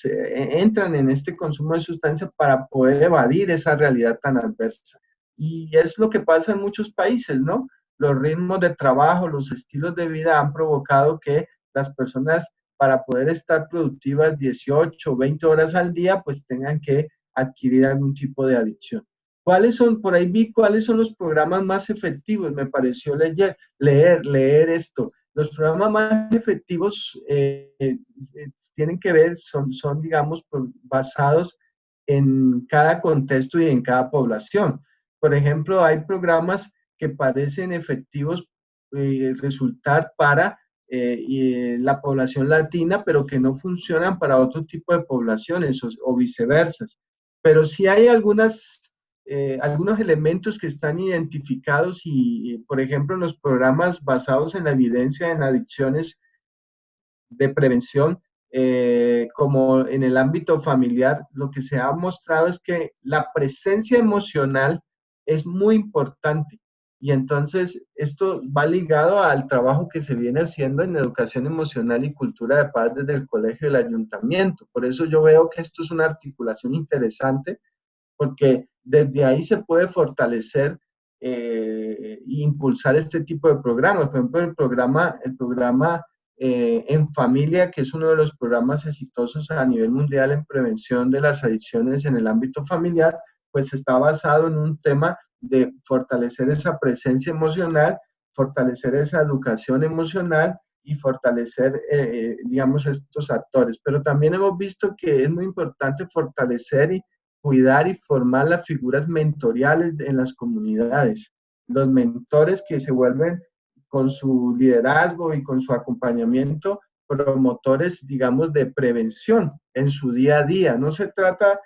entran en este consumo de sustancias para poder evadir esa realidad tan adversa. Y es lo que pasa en muchos países, ¿no? Los ritmos de trabajo, los estilos de vida han provocado que las personas, para poder estar productivas 18 o 20 horas al día, pues tengan que adquirir algún tipo de adicción. ¿Cuáles son, por ahí vi cuáles son los programas más efectivos? Me pareció leer esto. Los programas más efectivos tienen que ver, digamos, basados en cada contexto y en cada población. Por ejemplo, hay programas que parecen efectivos resultar para la población latina, pero que no funcionan para otro tipo de poblaciones o viceversa. Pero sí hay algunos elementos que están identificados y, por ejemplo, en los programas basados en la evidencia en adicciones de prevención, como en el ámbito familiar, lo que se ha mostrado es que la presencia emocional es muy importante. Y entonces esto va ligado al trabajo que se viene haciendo en educación emocional y cultura de paz desde el colegio y el ayuntamiento. Por eso yo veo que esto es una articulación interesante porque desde ahí se puede fortalecer e impulsar este tipo de programas. Por ejemplo, el programa En Familia, que es uno de los programas exitosos a nivel mundial en prevención de las adicciones en el ámbito familiar, pues está basado en un tema de fortalecer esa presencia emocional, fortalecer esa educación emocional y fortalecer, digamos, estos actores. Pero también hemos visto que es muy importante fortalecer y cuidar y formar las figuras mentoriales en las comunidades, los mentores que se vuelven con su liderazgo y con su acompañamiento promotores, digamos, de prevención en su día a día. No se trata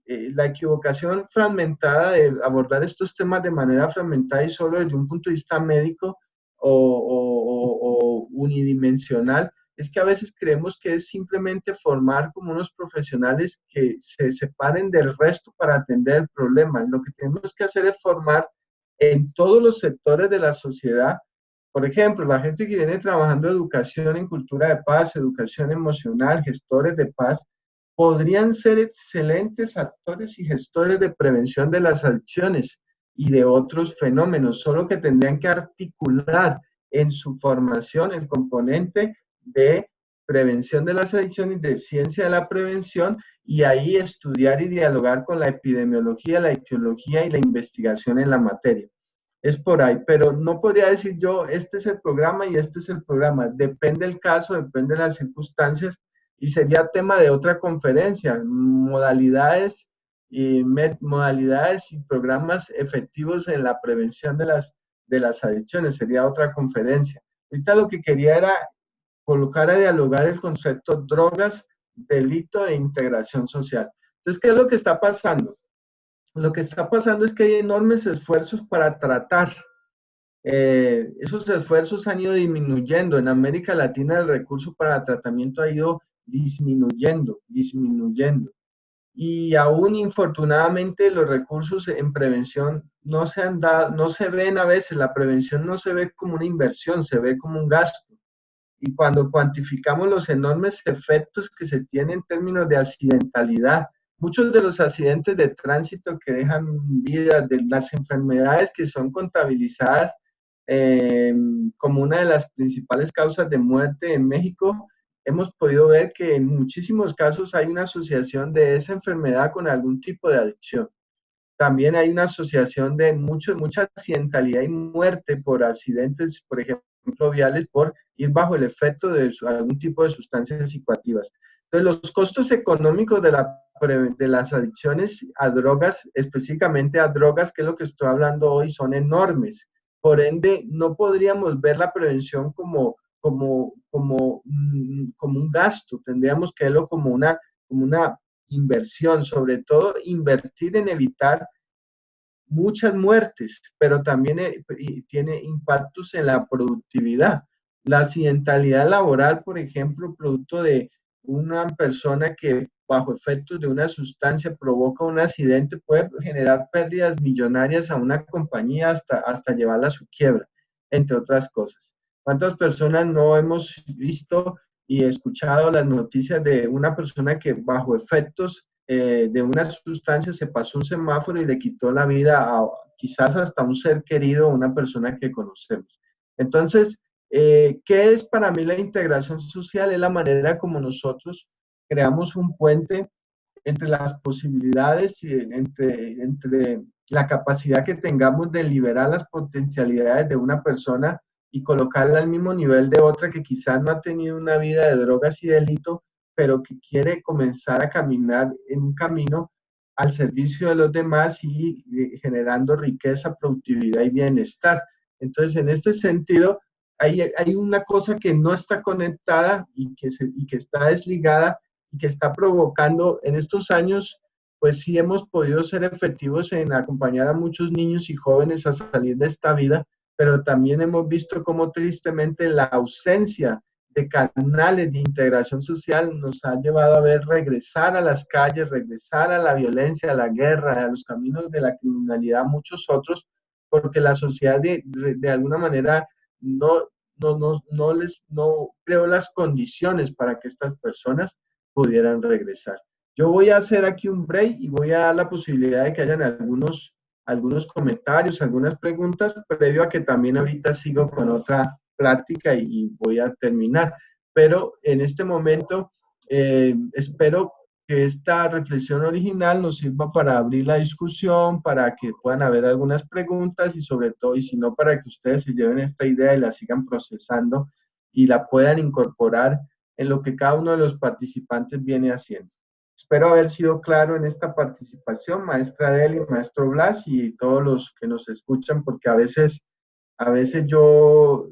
la equivocación fragmentada de abordar estos temas de manera fragmentada y solo desde un punto de vista médico o unidimensional, es que a veces creemos que es simplemente formar como unos profesionales que se separen del resto para atender el problema. Lo que tenemos que hacer es formar en todos los sectores de la sociedad. Por ejemplo, la gente que viene trabajando educación en cultura de paz, educación emocional, gestores de paz, podrían ser excelentes actores y gestores de prevención de las adicciones y de otros fenómenos, solo que tendrían que articular en su formación el componente de prevención de las adicciones, de ciencia de la prevención, y ahí estudiar y dialogar con la epidemiología, la etiología y la investigación en la materia. Es por ahí, pero no podría decir yo, este es el programa y este es el programa. Depende del caso, depende de las circunstancias y sería tema de otra conferencia, modalidades y programas efectivos en la prevención de las adicciones, sería otra conferencia. Ahorita lo que quería era colocar a dialogar el concepto drogas, delito e integración social. Entonces, ¿qué es lo que está pasando? Lo que está pasando es que hay enormes esfuerzos para tratar. Esos esfuerzos han ido disminuyendo. En América Latina el recurso para tratamiento ha ido disminuyendo. Y aún infortunadamente los recursos en prevención no se han dado, no se ven a veces, la prevención no se ve como una inversión, se ve como un gasto. Y cuando cuantificamos los enormes efectos que se tienen en términos de accidentalidad, muchos de los accidentes de tránsito que dejan vidas, de las enfermedades que son contabilizadas como una de las principales causas de muerte en México, hemos podido ver que en muchísimos casos hay una asociación de esa enfermedad con algún tipo de adicción. También hay una asociación de mucha accidentalidad y muerte por accidentes, por ejemplo, ejemplo, viales por ir bajo el efecto de algún tipo de sustancias psicoactivas. Entonces, los costos económicos de las adicciones a drogas, específicamente a drogas, que es lo que estoy hablando hoy, son enormes. Por ende, no podríamos ver la prevención como un gasto, tendríamos que verlo como una inversión, sobre todo invertir en evitar muchas muertes, pero también tiene impactos en la productividad. La accidentalidad laboral, por ejemplo, producto de una persona que bajo efectos de una sustancia provoca un accidente, puede generar pérdidas millonarias a una compañía hasta llevarla a su quiebra, entre otras cosas. ¿Cuántas personas no hemos visto y escuchado las noticias de una persona que bajo efectos de una sustancia se pasó un semáforo y le quitó la vida a quizás hasta un ser querido, una persona que conocemos? Entonces, ¿qué es para mí la integración social? Es la manera como nosotros creamos un puente entre las posibilidades y entre la capacidad que tengamos de liberar las potencialidades de una persona y colocarla al mismo nivel de otra que quizás no ha tenido una vida de drogas y delito, pero que quiere comenzar a caminar en un camino al servicio de los demás y generando riqueza, productividad y bienestar. Entonces, en este sentido, hay una cosa que no está conectada y que está desligada y que está provocando en estos años, pues sí hemos podido ser efectivos en acompañar a muchos niños y jóvenes a salir de esta vida, pero también hemos visto cómo tristemente la ausencia de canales de integración social nos ha llevado a ver regresar a las calles, regresar a la violencia, a la guerra, a los caminos de la criminalidad, muchos otros, porque la sociedad de alguna manera no, no creó las condiciones para que estas personas pudieran regresar. Yo voy a hacer aquí un break y voy a dar la posibilidad de que hayan algunos comentarios, algunas preguntas, previo a que también ahorita sigo con otra plática y voy a terminar. Pero en este momento espero que esta reflexión original nos sirva para abrir la discusión, para que puedan haber algunas preguntas y sobre todo, y si no, para que ustedes se lleven esta idea y la sigan procesando y la puedan incorporar en lo que cada uno de los participantes viene haciendo. Espero haber sido claro en esta participación, maestra Deli, maestro Blas y todos los que nos escuchan, porque a veces yo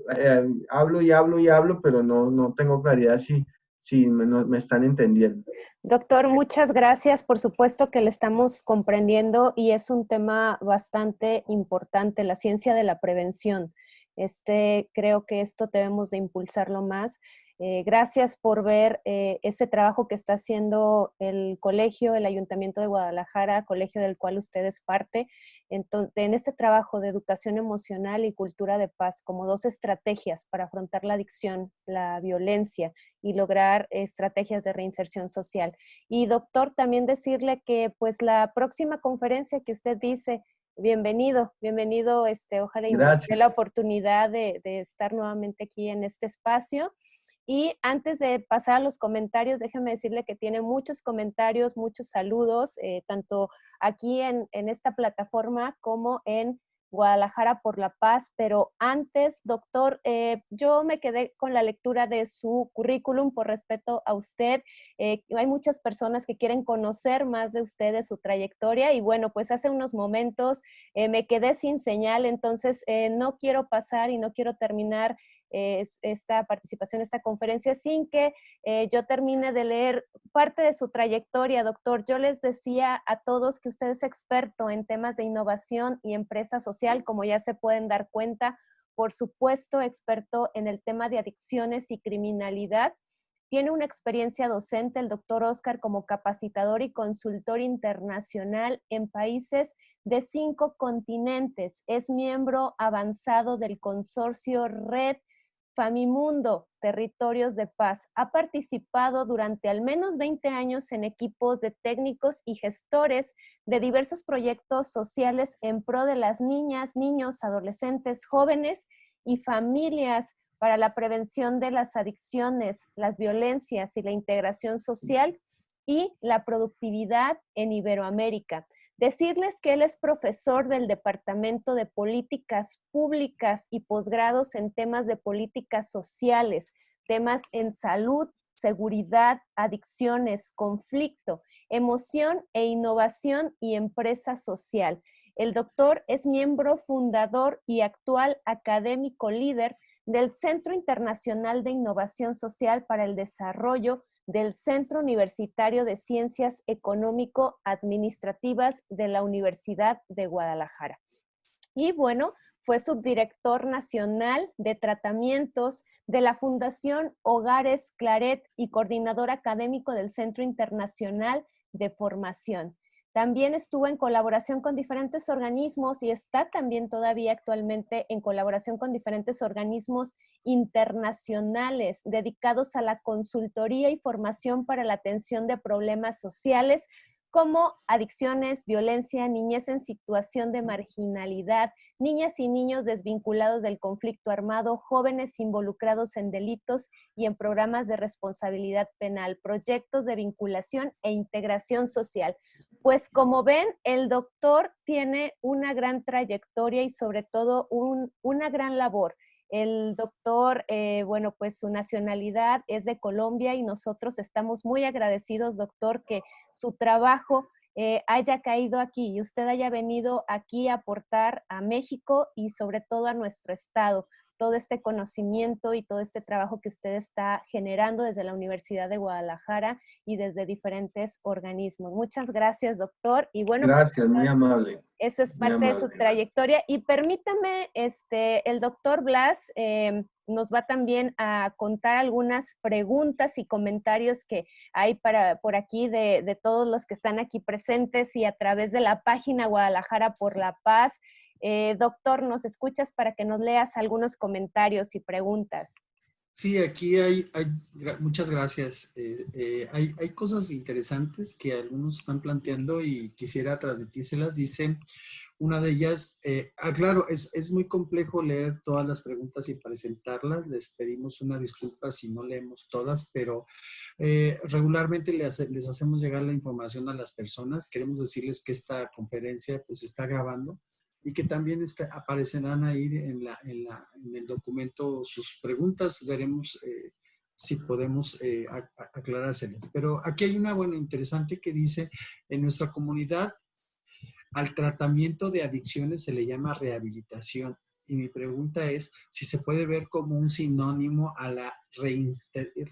hablo y hablo y hablo, pero no tengo claridad si me están entendiendo. Doctor, muchas gracias. Por supuesto que le estamos comprendiendo y es un tema bastante importante, la ciencia de la prevención. Creo que esto debemos de impulsarlo más. Gracias por ver ese trabajo que está haciendo el colegio, el Ayuntamiento de Guadalajara, colegio del cual usted es parte, en este trabajo de educación emocional y cultura de paz como dos estrategias para afrontar la adicción, la violencia y lograr estrategias de reinserción social. Y doctor, también decirle que pues la próxima conferencia que usted dice, bienvenido, ojalá y nos dé la oportunidad de estar nuevamente aquí en este espacio. Y antes de pasar a los comentarios, déjeme decirle que tiene muchos comentarios, muchos saludos, tanto aquí en esta plataforma como en Guadalajara por la Paz. Pero antes, doctor, yo me quedé con la lectura de su currículum por respeto a usted. Hay muchas personas que quieren conocer más de usted, de su trayectoria, y bueno, pues hace unos momentos me quedé sin señal, entonces no quiero pasar y no quiero terminar esta participación, esta conferencia, sin que yo termine de leer parte de su trayectoria, doctor. Yo les decía a todos que usted es experto en temas de innovación y empresa social, como ya se pueden dar cuenta, por supuesto, experto en el tema de adicciones y criminalidad. Tiene una experiencia docente, el doctor Oscar, como capacitador y consultor internacional en países de 5 continentes. Es miembro avanzado del consorcio Red Famimundo, Territorios de Paz. Ha participado durante al menos 20 años en equipos de técnicos y gestores de diversos proyectos sociales en pro de las niñas, niños, adolescentes, jóvenes y familias para la prevención de las adicciones, las violencias y la integración social y la productividad en Iberoamérica. Decirles que él es profesor del Departamento de Políticas Públicas y posgrados en temas de políticas sociales, temas en salud, seguridad, adicciones, conflicto, emoción e innovación y empresa social. El doctor es miembro fundador y actual académico líder del Centro Internacional de Innovación Social para el Desarrollo del Centro Universitario de Ciencias Económico-Administrativas de la Universidad de Guadalajara. Y bueno, fue subdirector nacional de tratamientos de la Fundación Hogares Claret y coordinador académico del Centro Internacional de Formación. También estuvo en colaboración con diferentes organismos y está también todavía actualmente en colaboración con diferentes organismos internacionales dedicados a la consultoría y formación para la atención de problemas sociales como adicciones, violencia, niñez en situación de marginalidad, niñas y niños desvinculados del conflicto armado, jóvenes involucrados en delitos y en programas de responsabilidad penal, proyectos de vinculación e integración social. Pues como ven, el doctor tiene una gran trayectoria y sobre todo una gran labor. El doctor, bueno, pues su nacionalidad es de Colombia y nosotros estamos muy agradecidos, doctor, que su trabajo haya caído aquí y usted haya venido aquí a aportar a México y sobre todo a nuestro estado todo este conocimiento y todo este trabajo que usted está generando desde la Universidad de Guadalajara y desde diferentes organismos. Muchas gracias, doctor. Y bueno, Gracias, muy amable. eso es Muy parte de su amable. trayectoria. Y permítame, el doctor Blas nos va también a contar algunas preguntas y comentarios que hay por aquí de todos los que están aquí presentes y a través de la página Guadalajara por la Paz. Doctor, ¿nos escuchas para que nos leas algunos comentarios y preguntas? Sí, aquí muchas gracias. Hay cosas interesantes que algunos están planteando y quisiera transmitírselas. Dice una de ellas, claro, es muy complejo leer todas las preguntas y presentarlas. Les pedimos una disculpa si no leemos todas, pero regularmente les hacemos llegar la información a las personas. Queremos decirles que esta conferencia pues se está grabando y que también aparecerán ahí en el documento sus preguntas. Veremos si podemos aclarárselas. Pero aquí hay una, bueno, interesante que dice, en nuestra comunidad, al tratamiento de adicciones se le llama rehabilitación. Y mi pregunta es si se puede ver como un sinónimo a la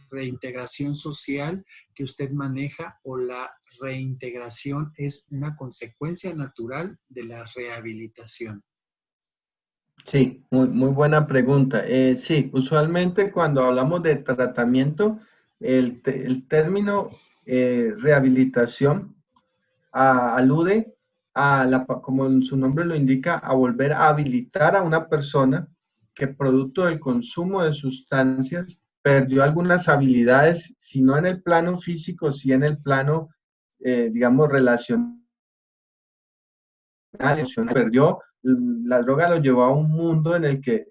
reintegración social que usted maneja, o la reintegración es una consecuencia natural de la rehabilitación. Sí, muy buena pregunta. Sí, usualmente cuando hablamos de tratamiento, el término rehabilitación alude como su nombre lo indica, a volver a habilitar a una persona que producto del consumo de sustancias perdió algunas habilidades, si no en el plano físico, sí en el plano, digamos, relacional, perdió, la droga lo llevó a un mundo en el que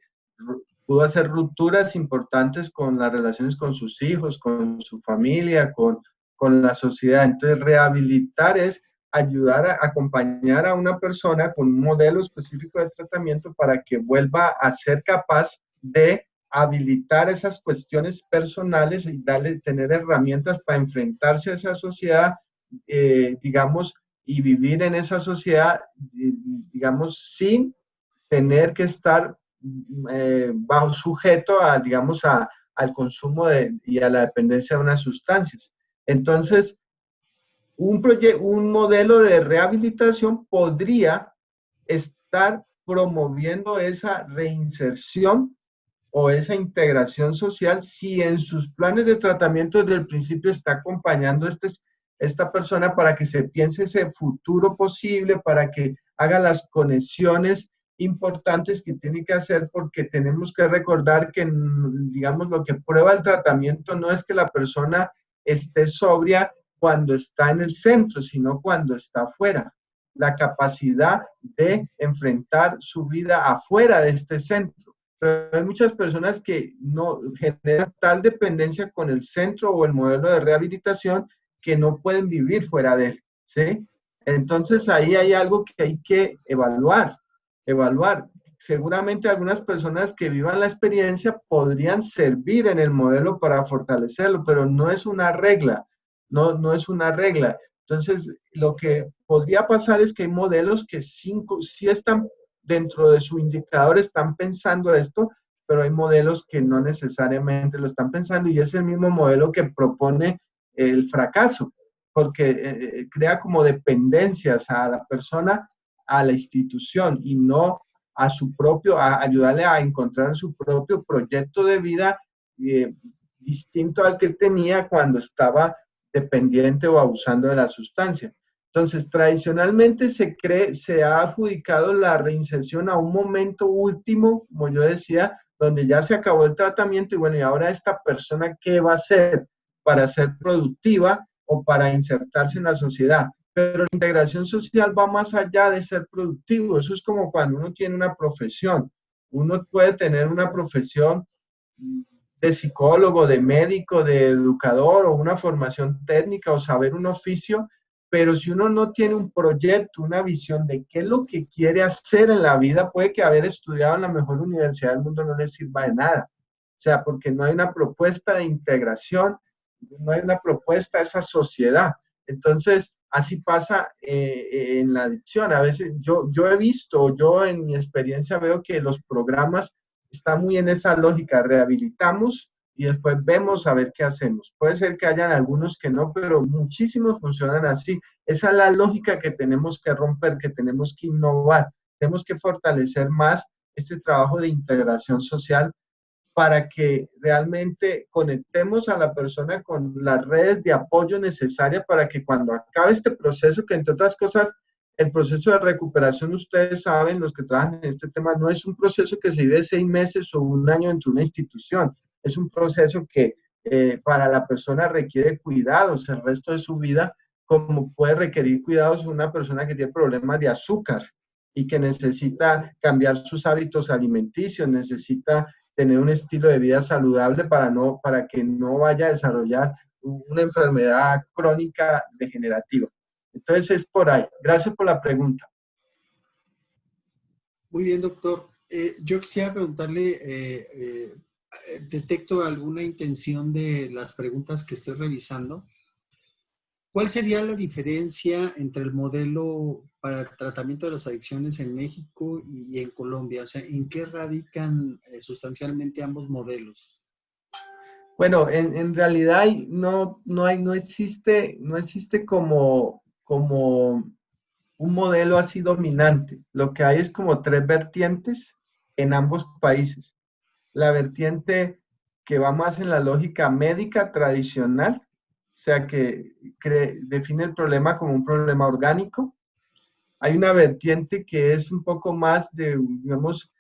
pudo hacer rupturas importantes con las relaciones con sus hijos, con su familia, con la sociedad. Entonces, rehabilitar es ayudar a acompañar a una persona con un modelo específico de tratamiento para que vuelva a ser capaz de habilitar esas cuestiones personales y tener herramientas para enfrentarse a esa sociedad, digamos, y vivir en esa sociedad, digamos, sin tener que estar bajo sujeto a, digamos, al consumo y a la dependencia de unas sustancias. Entonces, un modelo de rehabilitación podría estar promoviendo esa reinserción o esa integración social si en sus planes de tratamiento desde el principio está acompañando esta persona para que se piense ese futuro posible, para que haga las conexiones importantes que tiene que hacer, porque tenemos que recordar que, digamos, lo que prueba el tratamiento no es que la persona esté sobria cuando está en el centro, sino cuando está afuera. La capacidad de enfrentar su vida afuera de este centro. Pero hay muchas personas que no generan tal dependencia con el centro o el modelo de rehabilitación que no pueden vivir fuera de él, ¿sí? Entonces ahí hay algo que hay que evaluar. Seguramente algunas personas que vivan la experiencia podrían servir en el modelo para fortalecerlo, pero no es una regla, no es una regla. Entonces, lo que podría pasar es que hay modelos que sí están dentro de su indicador, están pensando esto, pero hay modelos que no necesariamente lo están pensando y es el mismo modelo que propone el fracaso, porque crea como dependencias a la persona, a la institución y no a su propio, a ayudarle a encontrar su propio proyecto de vida eh, distinto al que tenía cuando estaba dependiente o abusando de la sustancia. Entonces, tradicionalmente se ha adjudicado la reinserción a un momento último, como yo decía, donde ya se acabó el tratamiento y bueno, y ahora esta persona, ¿qué va a hacer para ser productiva o para insertarse en la sociedad? Pero la integración social va más allá de ser productivo. Eso es como cuando uno tiene una profesión. Uno puede tener una profesión de psicólogo, de médico, de educador o una formación técnica o saber un oficio, pero si uno no tiene un proyecto, una visión de qué es lo que quiere hacer en la vida, puede que haber estudiado en la mejor universidad del mundo no le sirva de nada. O sea, porque no hay una propuesta de integración, no hay una propuesta de esa sociedad. Entonces, así pasa en la adicción. A veces yo he visto, yo en mi experiencia veo que los programas están muy en esa lógica, rehabilitamos y después vemos a ver qué hacemos. Puede ser que hayan algunos que no, pero muchísimos funcionan así. Esa es la lógica que tenemos que romper, que tenemos que innovar. Tenemos que fortalecer más este trabajo de integración social para que realmente conectemos a la persona con las redes de apoyo necesarias para que cuando acabe este proceso, que entre otras cosas, el proceso de recuperación, ustedes saben, los que trabajan en este tema, no es un proceso que se vive 6 meses o un año dentro de una institución, es un proceso que para la persona requiere cuidados el resto de su vida, como puede requerir cuidados una persona que tiene problemas de azúcar y que necesita cambiar sus hábitos alimenticios, necesita tener un estilo de vida saludable para que no vaya a desarrollar una enfermedad crónica degenerativa. Entonces es por ahí. Gracias por la pregunta. Muy bien, doctor. Yo quisiera preguntarle, detecto alguna intención de las preguntas que estoy revisando. ¿Cuál sería la diferencia entre el modelo para el tratamiento de las adicciones en México y en Colombia? O sea, ¿en qué radican sustancialmente ambos modelos? Bueno, en realidad no existe como un modelo así dominante. Lo que hay es como tres vertientes en ambos países. La vertiente que va más en la lógica médica tradicional, o sea, que define el problema como un problema orgánico. Hay una vertiente que es un poco más de, digamos,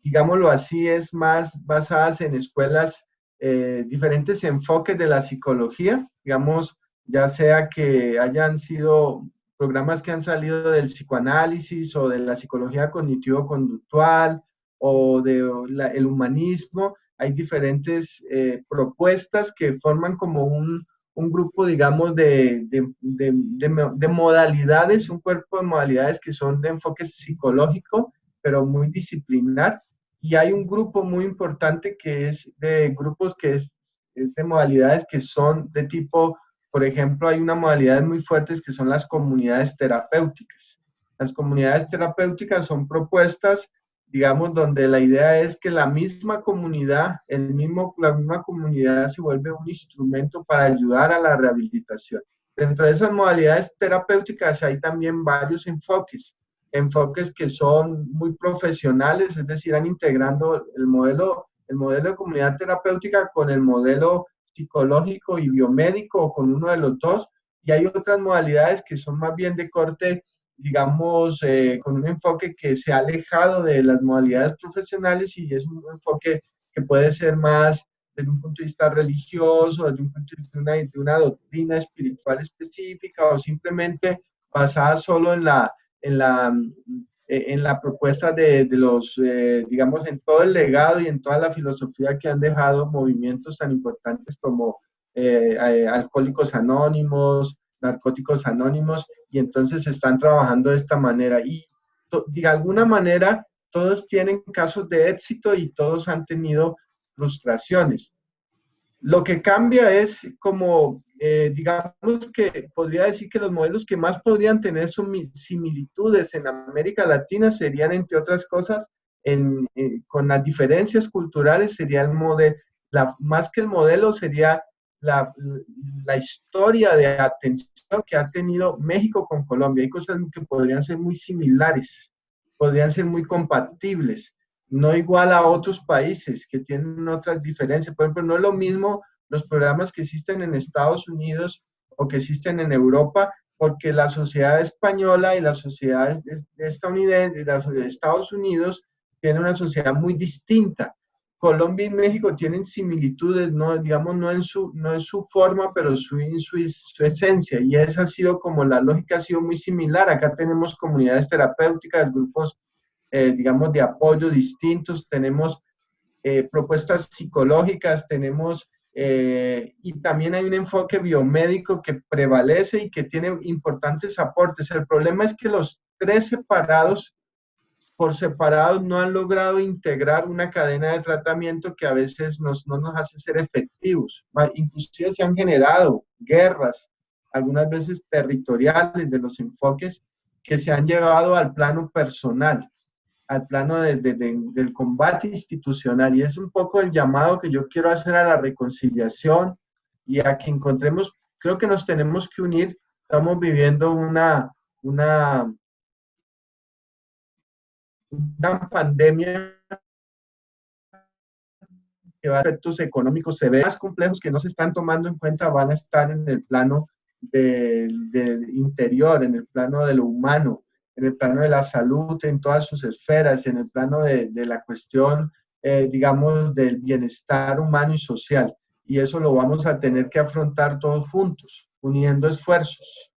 digámoslo así, es más basadas en escuelas, diferentes enfoques de la psicología, digamos, ya sea que hayan sido programas que han salido del psicoanálisis o de la psicología cognitivo-conductual o el humanismo, hay diferentes propuestas que forman como un grupo, digamos, de modalidades, un cuerpo de modalidades que son de enfoque psicológico, pero muy disciplinar. Y hay un grupo muy importante que es de grupos que es de modalidades que son de tipo, por ejemplo, hay unas modalidades muy fuertes que son las comunidades terapéuticas. Las comunidades terapéuticas son propuestas, digamos, donde la idea es que la misma comunidad, la misma comunidad se vuelve un instrumento para ayudar a la rehabilitación. Dentro de esas modalidades terapéuticas hay también varios enfoques que son muy profesionales, es decir, han integrando el modelo de comunidad terapéutica con el modelo psicológico y biomédico o con uno de los dos, y hay otras modalidades que son más bien de corte, digamos, con un enfoque que se ha alejado de las modalidades profesionales y es un enfoque que puede ser más desde un punto de vista religioso, desde un punto de vista de una doctrina espiritual específica o simplemente basada solo en la, en la propuesta de los, digamos, en todo el legado y en toda la filosofía que han dejado movimientos tan importantes como Alcohólicos Anónimos, Narcóticos Anónimos, y entonces están trabajando de esta manera. Y de alguna manera todos tienen casos de éxito y todos han tenido frustraciones. Lo que cambia es como, digamos que podría decir que los modelos que más podrían tener similitudes en América Latina serían, entre otras cosas, con las diferencias culturales, sería el modelo, más que el modelo, sería la historia de atención que ha tenido México con Colombia. Hay cosas que podrían ser muy similares, podrían ser muy compatibles, no igual a otros países que tienen otras diferencias. Por ejemplo, no es lo mismo los programas que existen en Estados Unidos o que existen en Europa, porque la sociedad española y la sociedad estadounidense y la sociedad de Estados Unidos tienen una sociedad muy distinta. Colombia y México tienen similitudes, no, digamos, no en su forma, pero en su esencia, y esa ha sido como la lógica ha sido muy similar. Acá tenemos comunidades terapéuticas, grupos, digamos, de apoyo distintos, tenemos propuestas psicológicas, tenemos, y también hay un enfoque biomédico que prevalece y que tiene importantes aportes. El problema es que los tres por separados no han logrado integrar una cadena de tratamiento que a veces no nos hace ser efectivos. Inclusive se han generado guerras, algunas veces territoriales, de los enfoques que se han llevado al plano personal, al plano del combate institucional. Y es un poco el llamado que yo quiero hacer a la reconciliación y a que encontremos, creo que nos tenemos que unir. Estamos viviendo una pandemia que va a efectos económicos severos, más complejos que no se están tomando en cuenta, van a estar en el plano del interior, en el plano de lo humano, en el plano de la salud en todas sus esferas, en el plano de la cuestión, digamos, del bienestar humano y social. Y eso lo vamos a tener que afrontar todos juntos, uniendo esfuerzos.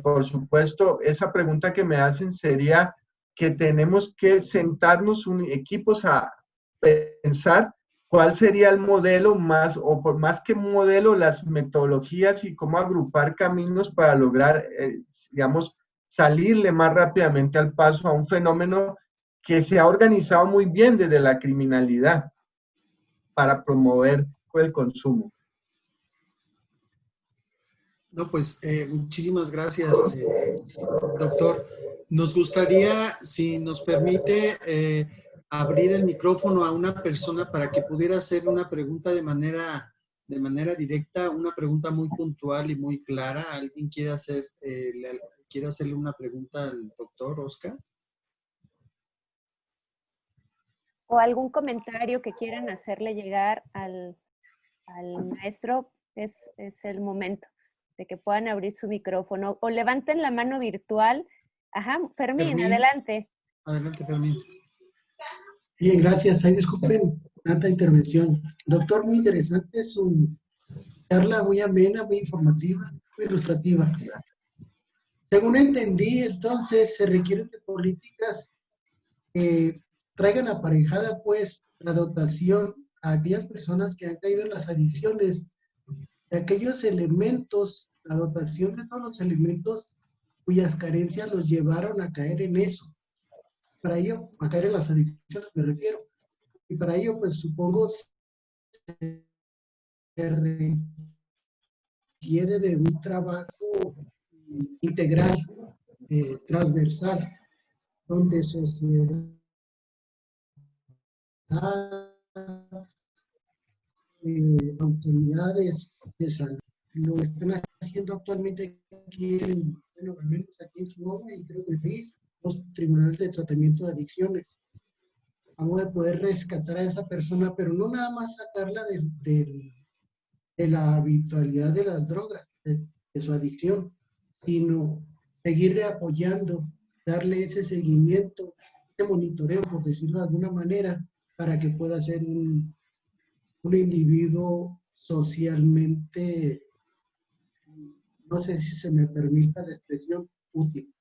Por supuesto, esa pregunta que me hacen sería que tenemos que sentarnos equipos a pensar cuál sería el modelo más, o por más que modelo, las metodologías y cómo agrupar caminos para lograr, digamos, salirle más rápidamente al paso a un fenómeno que se ha organizado muy bien desde la criminalidad para promover el consumo. No, pues muchísimas gracias, doctor. Nos gustaría, si nos permite, abrir el micrófono a una persona para que pudiera hacer una pregunta de manera directa, una pregunta muy puntual y muy clara. ¿Alguien quiere hacerle una pregunta al doctor Oscar? O algún comentario que quieran hacerle llegar al maestro, es el momento de que puedan abrir su micrófono o levanten la mano virtual. Ajá, Fermín, adelante. Adelante, Fermín. Bien, gracias. Ahí disculpen tanta intervención. Doctor, muy interesante su charla, muy amena, muy informativa, muy ilustrativa. Según entendí, entonces se requieren de políticas que traigan aparejada, pues, la dotación a aquellas personas que han caído en las adicciones, de aquellos elementos, la dotación de todos los elementos cuyas carencias los llevaron a caer en eso. Para ello, a caer en las adicciones me refiero. Y para ello, pues supongo, se requiere de un trabajo integral, transversal, donde sociedad, autoridades de salud lo están haciendo actualmente aquí bueno, al menos aquí en Chihuahua y creo que en el país, los tribunales de tratamiento de adicciones. Vamos a poder rescatar a esa persona, pero no nada más sacarla de la habitualidad de las drogas, de su adicción, sino seguirle apoyando, darle ese seguimiento, ese monitoreo, por decirlo de alguna manera, para que pueda ser un individuo socialmente, no sé si se me permita la expresión, útil.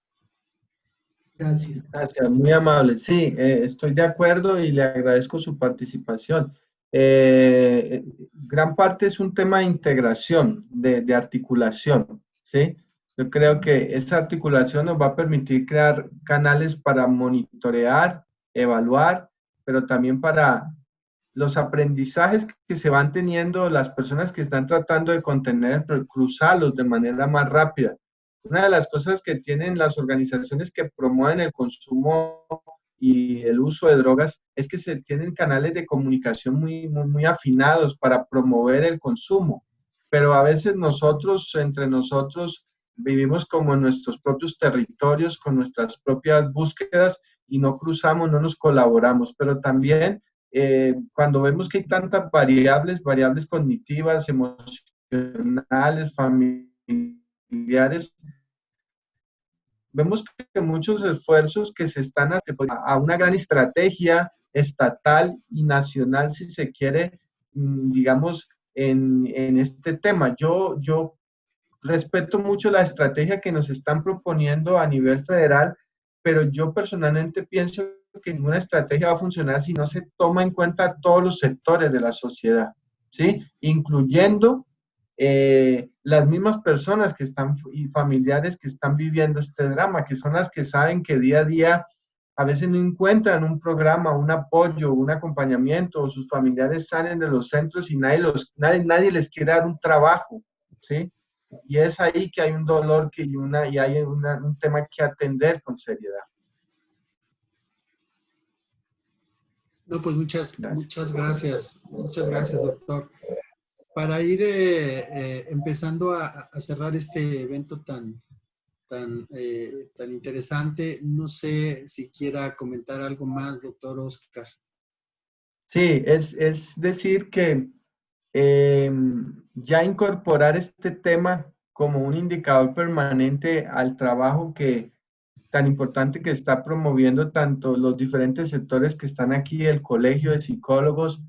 Gracias. Gracias, muy amable. Sí, estoy de acuerdo y le agradezco su participación. Gran parte es un tema de integración, de articulación, ¿sí? Yo creo que esa articulación nos va a permitir crear canales para monitorear, evaluar, pero también para los aprendizajes que se van teniendo las personas que están tratando de contener, pero cruzarlos de manera más rápida. Una de las cosas que tienen las organizaciones que promueven el consumo y el uso de drogas es que se tienen canales de comunicación muy afinados para promover el consumo, pero a veces nosotros, entre nosotros, vivimos como en nuestros propios territorios, con nuestras propias búsquedas y no cruzamos, no nos colaboramos, pero también cuando vemos que hay tantas variables cognitivas, emocionales, familiares, vemos que muchos esfuerzos que se están haciendo a una gran estrategia estatal y nacional, si se quiere, digamos, en este tema. Yo respeto mucho la estrategia que nos están proponiendo a nivel federal, pero yo personalmente pienso que ninguna estrategia va a funcionar si no se toma en cuenta todos los sectores de la sociedad, ¿sí? Incluyendo las mismas personas que están y familiares que están viviendo este drama, que son las que saben que día a día a veces no encuentran un programa, un apoyo, un acompañamiento, o sus familiares salen de los centros y nadie les quiere dar un trabajo, ¿sí? Y es ahí que hay un dolor y hay un tema que atender con seriedad. No, pues Gracias. muchas gracias, doctor. Para ir empezando a cerrar este evento tan interesante, no sé si quiera comentar algo más, doctor Oscar. Sí, es decir que ya incorporar este tema como un indicador permanente al trabajo que tan importante que está promoviendo tanto los diferentes sectores que están aquí, el Colegio de Psicólogos,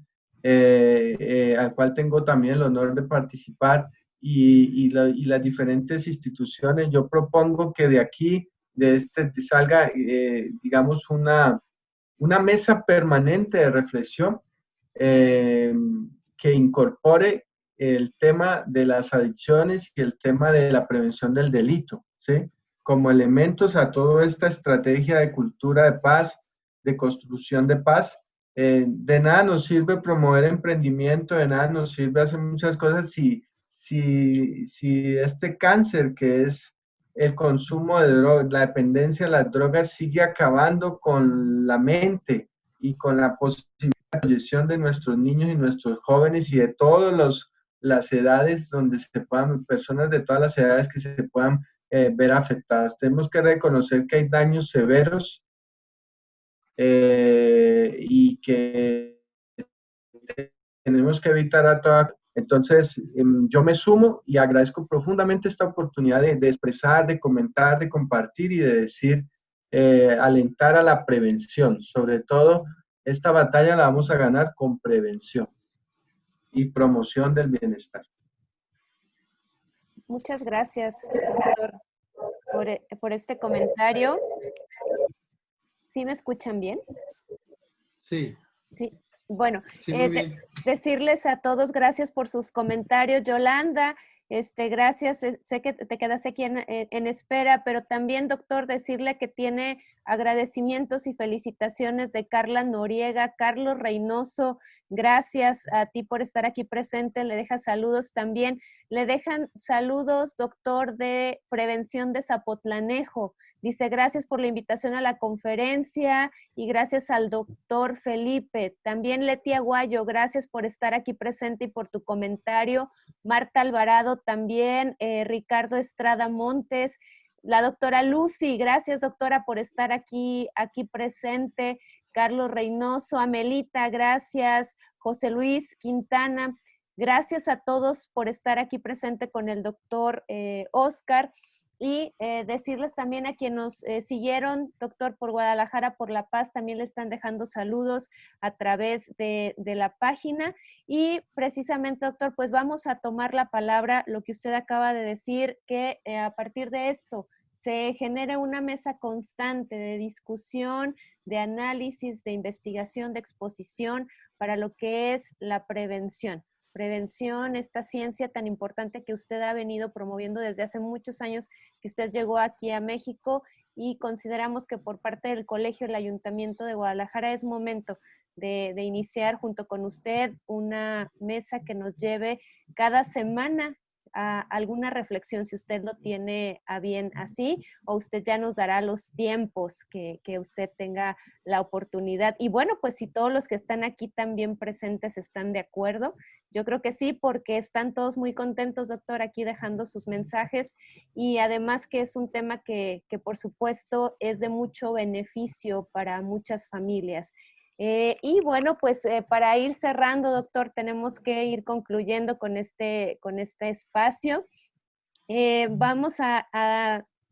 al cual tengo también el honor de participar, y las diferentes instituciones. Yo propongo que de aquí, de este, salga, digamos, una mesa permanente de reflexión eh, que incorpore el tema de las adicciones y el tema de la prevención del delito, ¿sí? Como elementos a toda esta estrategia de cultura de paz, de construcción de paz. De nada nos sirve promover emprendimiento, de nada nos sirve hacer muchas cosas si este cáncer que es el consumo de drogas, la dependencia de las drogas sigue acabando con la mente y con la posibilidad proyección de nuestros niños y nuestros jóvenes y de todas las edades donde se puedan, personas de todas las edades que se puedan ver afectadas. Tenemos que reconocer que hay daños severos y que tenemos que evitar a toda. Entonces, yo me sumo y agradezco profundamente esta oportunidad de expresar, de comentar, de compartir y de decir, alentar a la prevención. Sobre todo, esta batalla la vamos a ganar con prevención y promoción del bienestar. Muchas gracias, doctor, por este comentario. ¿Sí me escuchan bien? Sí. Sí. Bueno, Sí, muy bien. decirles a todos gracias por sus comentarios. Yolanda, gracias. Sé que te quedaste aquí en espera, pero también, doctor, decirle que tiene agradecimientos y felicitaciones de Carla Noriega, Carlos Reynoso. Gracias a ti por estar aquí presente. Le deja saludos también. Le dejan saludos, doctor, de Prevención de Zapotlanejo. Dice, gracias por la invitación a la conferencia y gracias al doctor Felipe. También Leti Aguayo, gracias por estar aquí presente y por tu comentario. Marta Alvarado también, Ricardo Estrada Montes, la doctora Lucy, gracias doctora por estar aquí presente. Carlos Reynoso, Amelita, gracias. José Luis Quintana, gracias a todos por estar aquí presente con el doctor Oscar. Y decirles también a quienes nos siguieron, doctor, por Guadalajara, por La Paz, también le están dejando saludos a través de la página. Y precisamente, doctor, pues vamos a tomar la palabra, lo que usted acaba de decir, que a partir de esto se genera una mesa constante de discusión, de análisis, de investigación, de exposición para lo que es la prevención. prevención, esta ciencia tan importante que usted ha venido promoviendo desde hace muchos años que usted llegó aquí a México, y consideramos que por parte del colegio, el Ayuntamiento de Guadalajara, es momento de iniciar junto con usted una mesa que nos lleve cada semana a alguna reflexión, si usted lo tiene a bien así, o usted ya nos dará los tiempos que usted tenga la oportunidad. Y bueno, pues si todos los que están aquí también presentes están de acuerdo, yo creo que sí, porque están todos muy contentos, doctor, aquí dejando sus mensajes, y además que es un tema que por supuesto es de mucho beneficio para muchas familias. Y bueno, pues para ir cerrando, doctor, tenemos que ir concluyendo con este espacio. Vamos a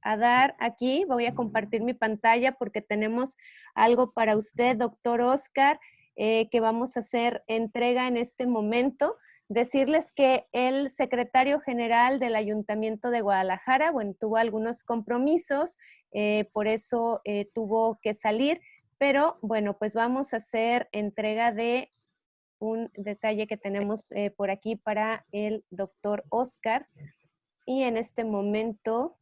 dar aquí, voy a compartir mi pantalla porque tenemos algo para usted, doctor Oscar, que vamos a hacer entrega en este momento. Decirles que el secretario general del Ayuntamiento de Guadalajara, bueno, tuvo algunos compromisos, por eso tuvo que salir, pero bueno, pues vamos a hacer entrega de un detalle que tenemos por aquí para el doctor Oscar. Y en este momento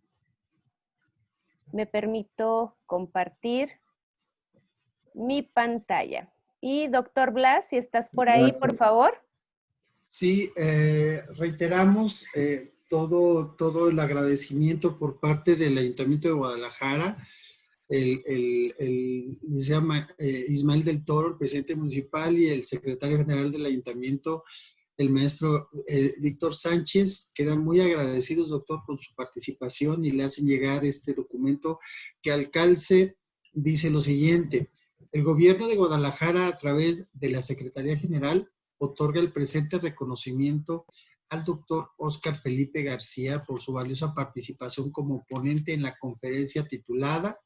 me permito compartir mi pantalla. Y doctor Blas, si estás por ahí, por favor. Sí, reiteramos todo el agradecimiento por parte del Ayuntamiento de Guadalajara. Se llama Ismael del Toro, el presidente municipal, y el secretario general del ayuntamiento, el maestro Víctor Sánchez, quedan muy agradecidos, doctor, con su participación, y le hacen llegar este documento que al calce dice lo siguiente: el gobierno de Guadalajara, a través de la Secretaría General, otorga el presente reconocimiento al doctor Oscar Felipe García por su valiosa participación como ponente en la conferencia titulada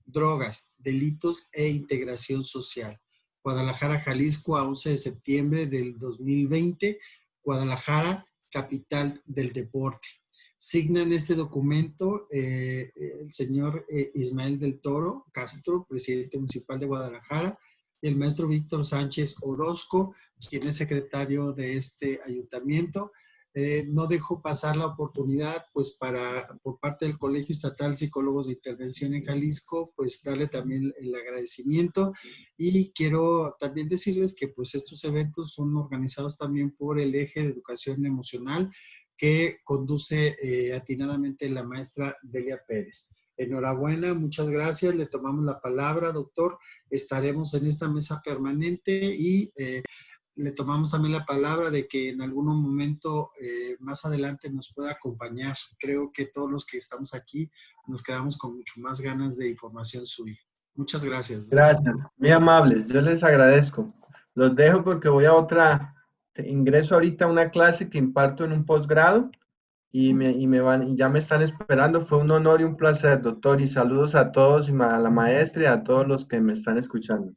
Drogas, Delitos e Integración Social. Guadalajara, Jalisco, a 11 de septiembre del 2020. Guadalajara, capital del deporte. Signan este documento el señor Ismael del Toro Castro, presidente municipal de Guadalajara, y el maestro Víctor Sánchez Orozco, quien es secretario de este ayuntamiento. No dejo pasar la oportunidad, pues, por parte del Colegio Estatal Psicólogos de Intervención en Jalisco, pues darle también el agradecimiento, y quiero también decirles que pues estos eventos son organizados también por el Eje de Educación Emocional, que conduce atinadamente la maestra Delia Pérez. Enhorabuena, muchas gracias, le tomamos la palabra, doctor. Estaremos en esta mesa permanente y le tomamos también la palabra de que en algún momento más adelante nos pueda acompañar. Creo que todos los que estamos aquí nos quedamos con mucho más ganas de información suya. Muchas gracias. Gracias, muy amables, yo les agradezco. Los dejo porque voy a ingreso ahorita a una clase que imparto en un posgrado y ya me están esperando. Fue un honor y un placer, doctor, y saludos a todos, y a la maestra y a todos los que me están escuchando.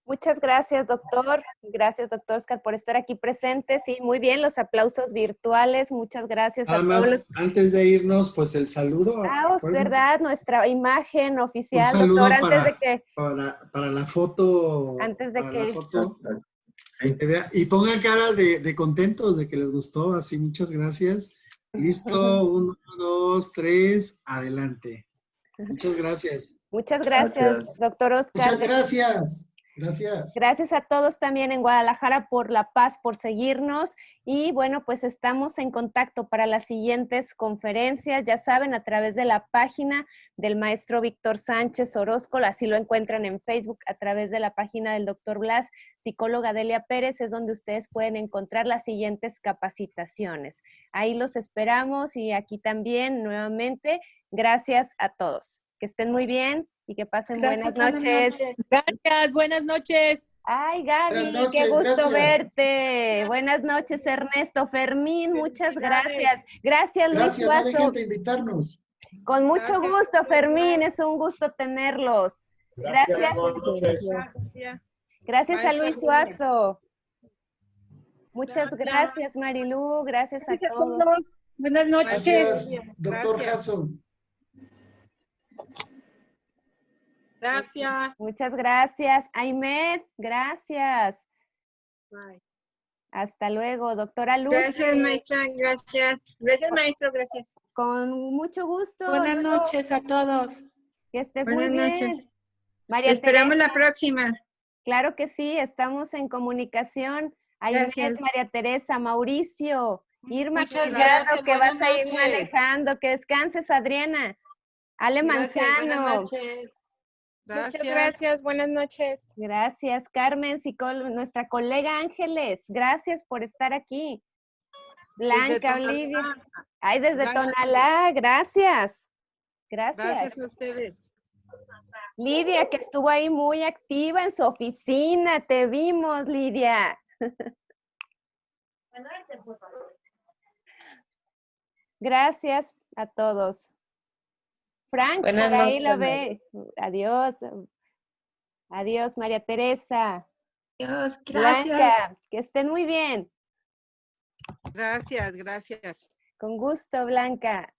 Muchas gracias, doctor. Gracias, doctor Oscar, por estar aquí presente. Sí, muy bien, los aplausos virtuales. Muchas gracias a todos. Además, antes de irnos, pues el saludo. Es verdad, nuestra imagen oficial, un saludo, doctor, para la foto. Antes de que... La foto. Y pongan cara de contentos, de que les gustó. Así, muchas gracias. Listo, 1, 2, 3, adelante. Muchas gracias. Muchas gracias, doctor Oscar. Muchas gracias. Gracias. Gracias a todos también en Guadalajara por la paz, por seguirnos. Y bueno, pues estamos en contacto para las siguientes conferencias. Ya saben, a través de la página del maestro Víctor Sánchez Orozco, así lo encuentran en Facebook, a través de la página del doctor Blas, psicóloga Delia Pérez, es donde ustedes pueden encontrar las siguientes capacitaciones. Ahí los esperamos, y aquí también nuevamente, gracias a todos. Que estén muy bien y que pasen buenas noches. Gracias, buenas noches. Ay, Gaby, Buenas noches, qué gusto gracias. verte. Buenas noches, Ernesto. Fermín, muchas gracias. Gracias, Luis Gracias, no dejen Suazo. de invitarnos. Con mucho gusto, Fermín, es un gusto tenerlos. Gracias. Gracias a Luis Suazo. Muchas gracias, Marilú. Gracias a todos. Buenas noches. Gracias, doctor Jason. Gracias. Muchas gracias. Aymed, gracias. Bye. Hasta luego, doctora Luz. Gracias, maestra, gracias. Gracias, maestro, gracias. Con mucho gusto. Buenas Luego, noches a todos. que estés Buenas muy bien. noches. María Esperamos Teresa, la próxima. claro que sí, estamos en comunicación. Ainet, Gracias. María Teresa, Mauricio, Irma Muchas Collado, gracias, que vas buenas a ir noches. manejando. Que descanses, Adriana. Ale Gracias, buenas Manzano. noches. Muchas Gracias. gracias, buenas noches. Gracias, Carmen, nuestra colega Ángeles. Gracias por estar aquí. Desde Blanca, Tonalá. Olivia. Ay, desde Blanca. Tonalá, gracias. Gracias. Gracias a ustedes. Lidia, que estuvo ahí muy activa en su oficina. Te vimos, Lidia. Gracias a todos. Frank, Buenas por ahí noches, lo ve. Adiós. Adiós, María Teresa. Dios, Blanca, que estén muy bien. Gracias, gracias. Con gusto, Blanca.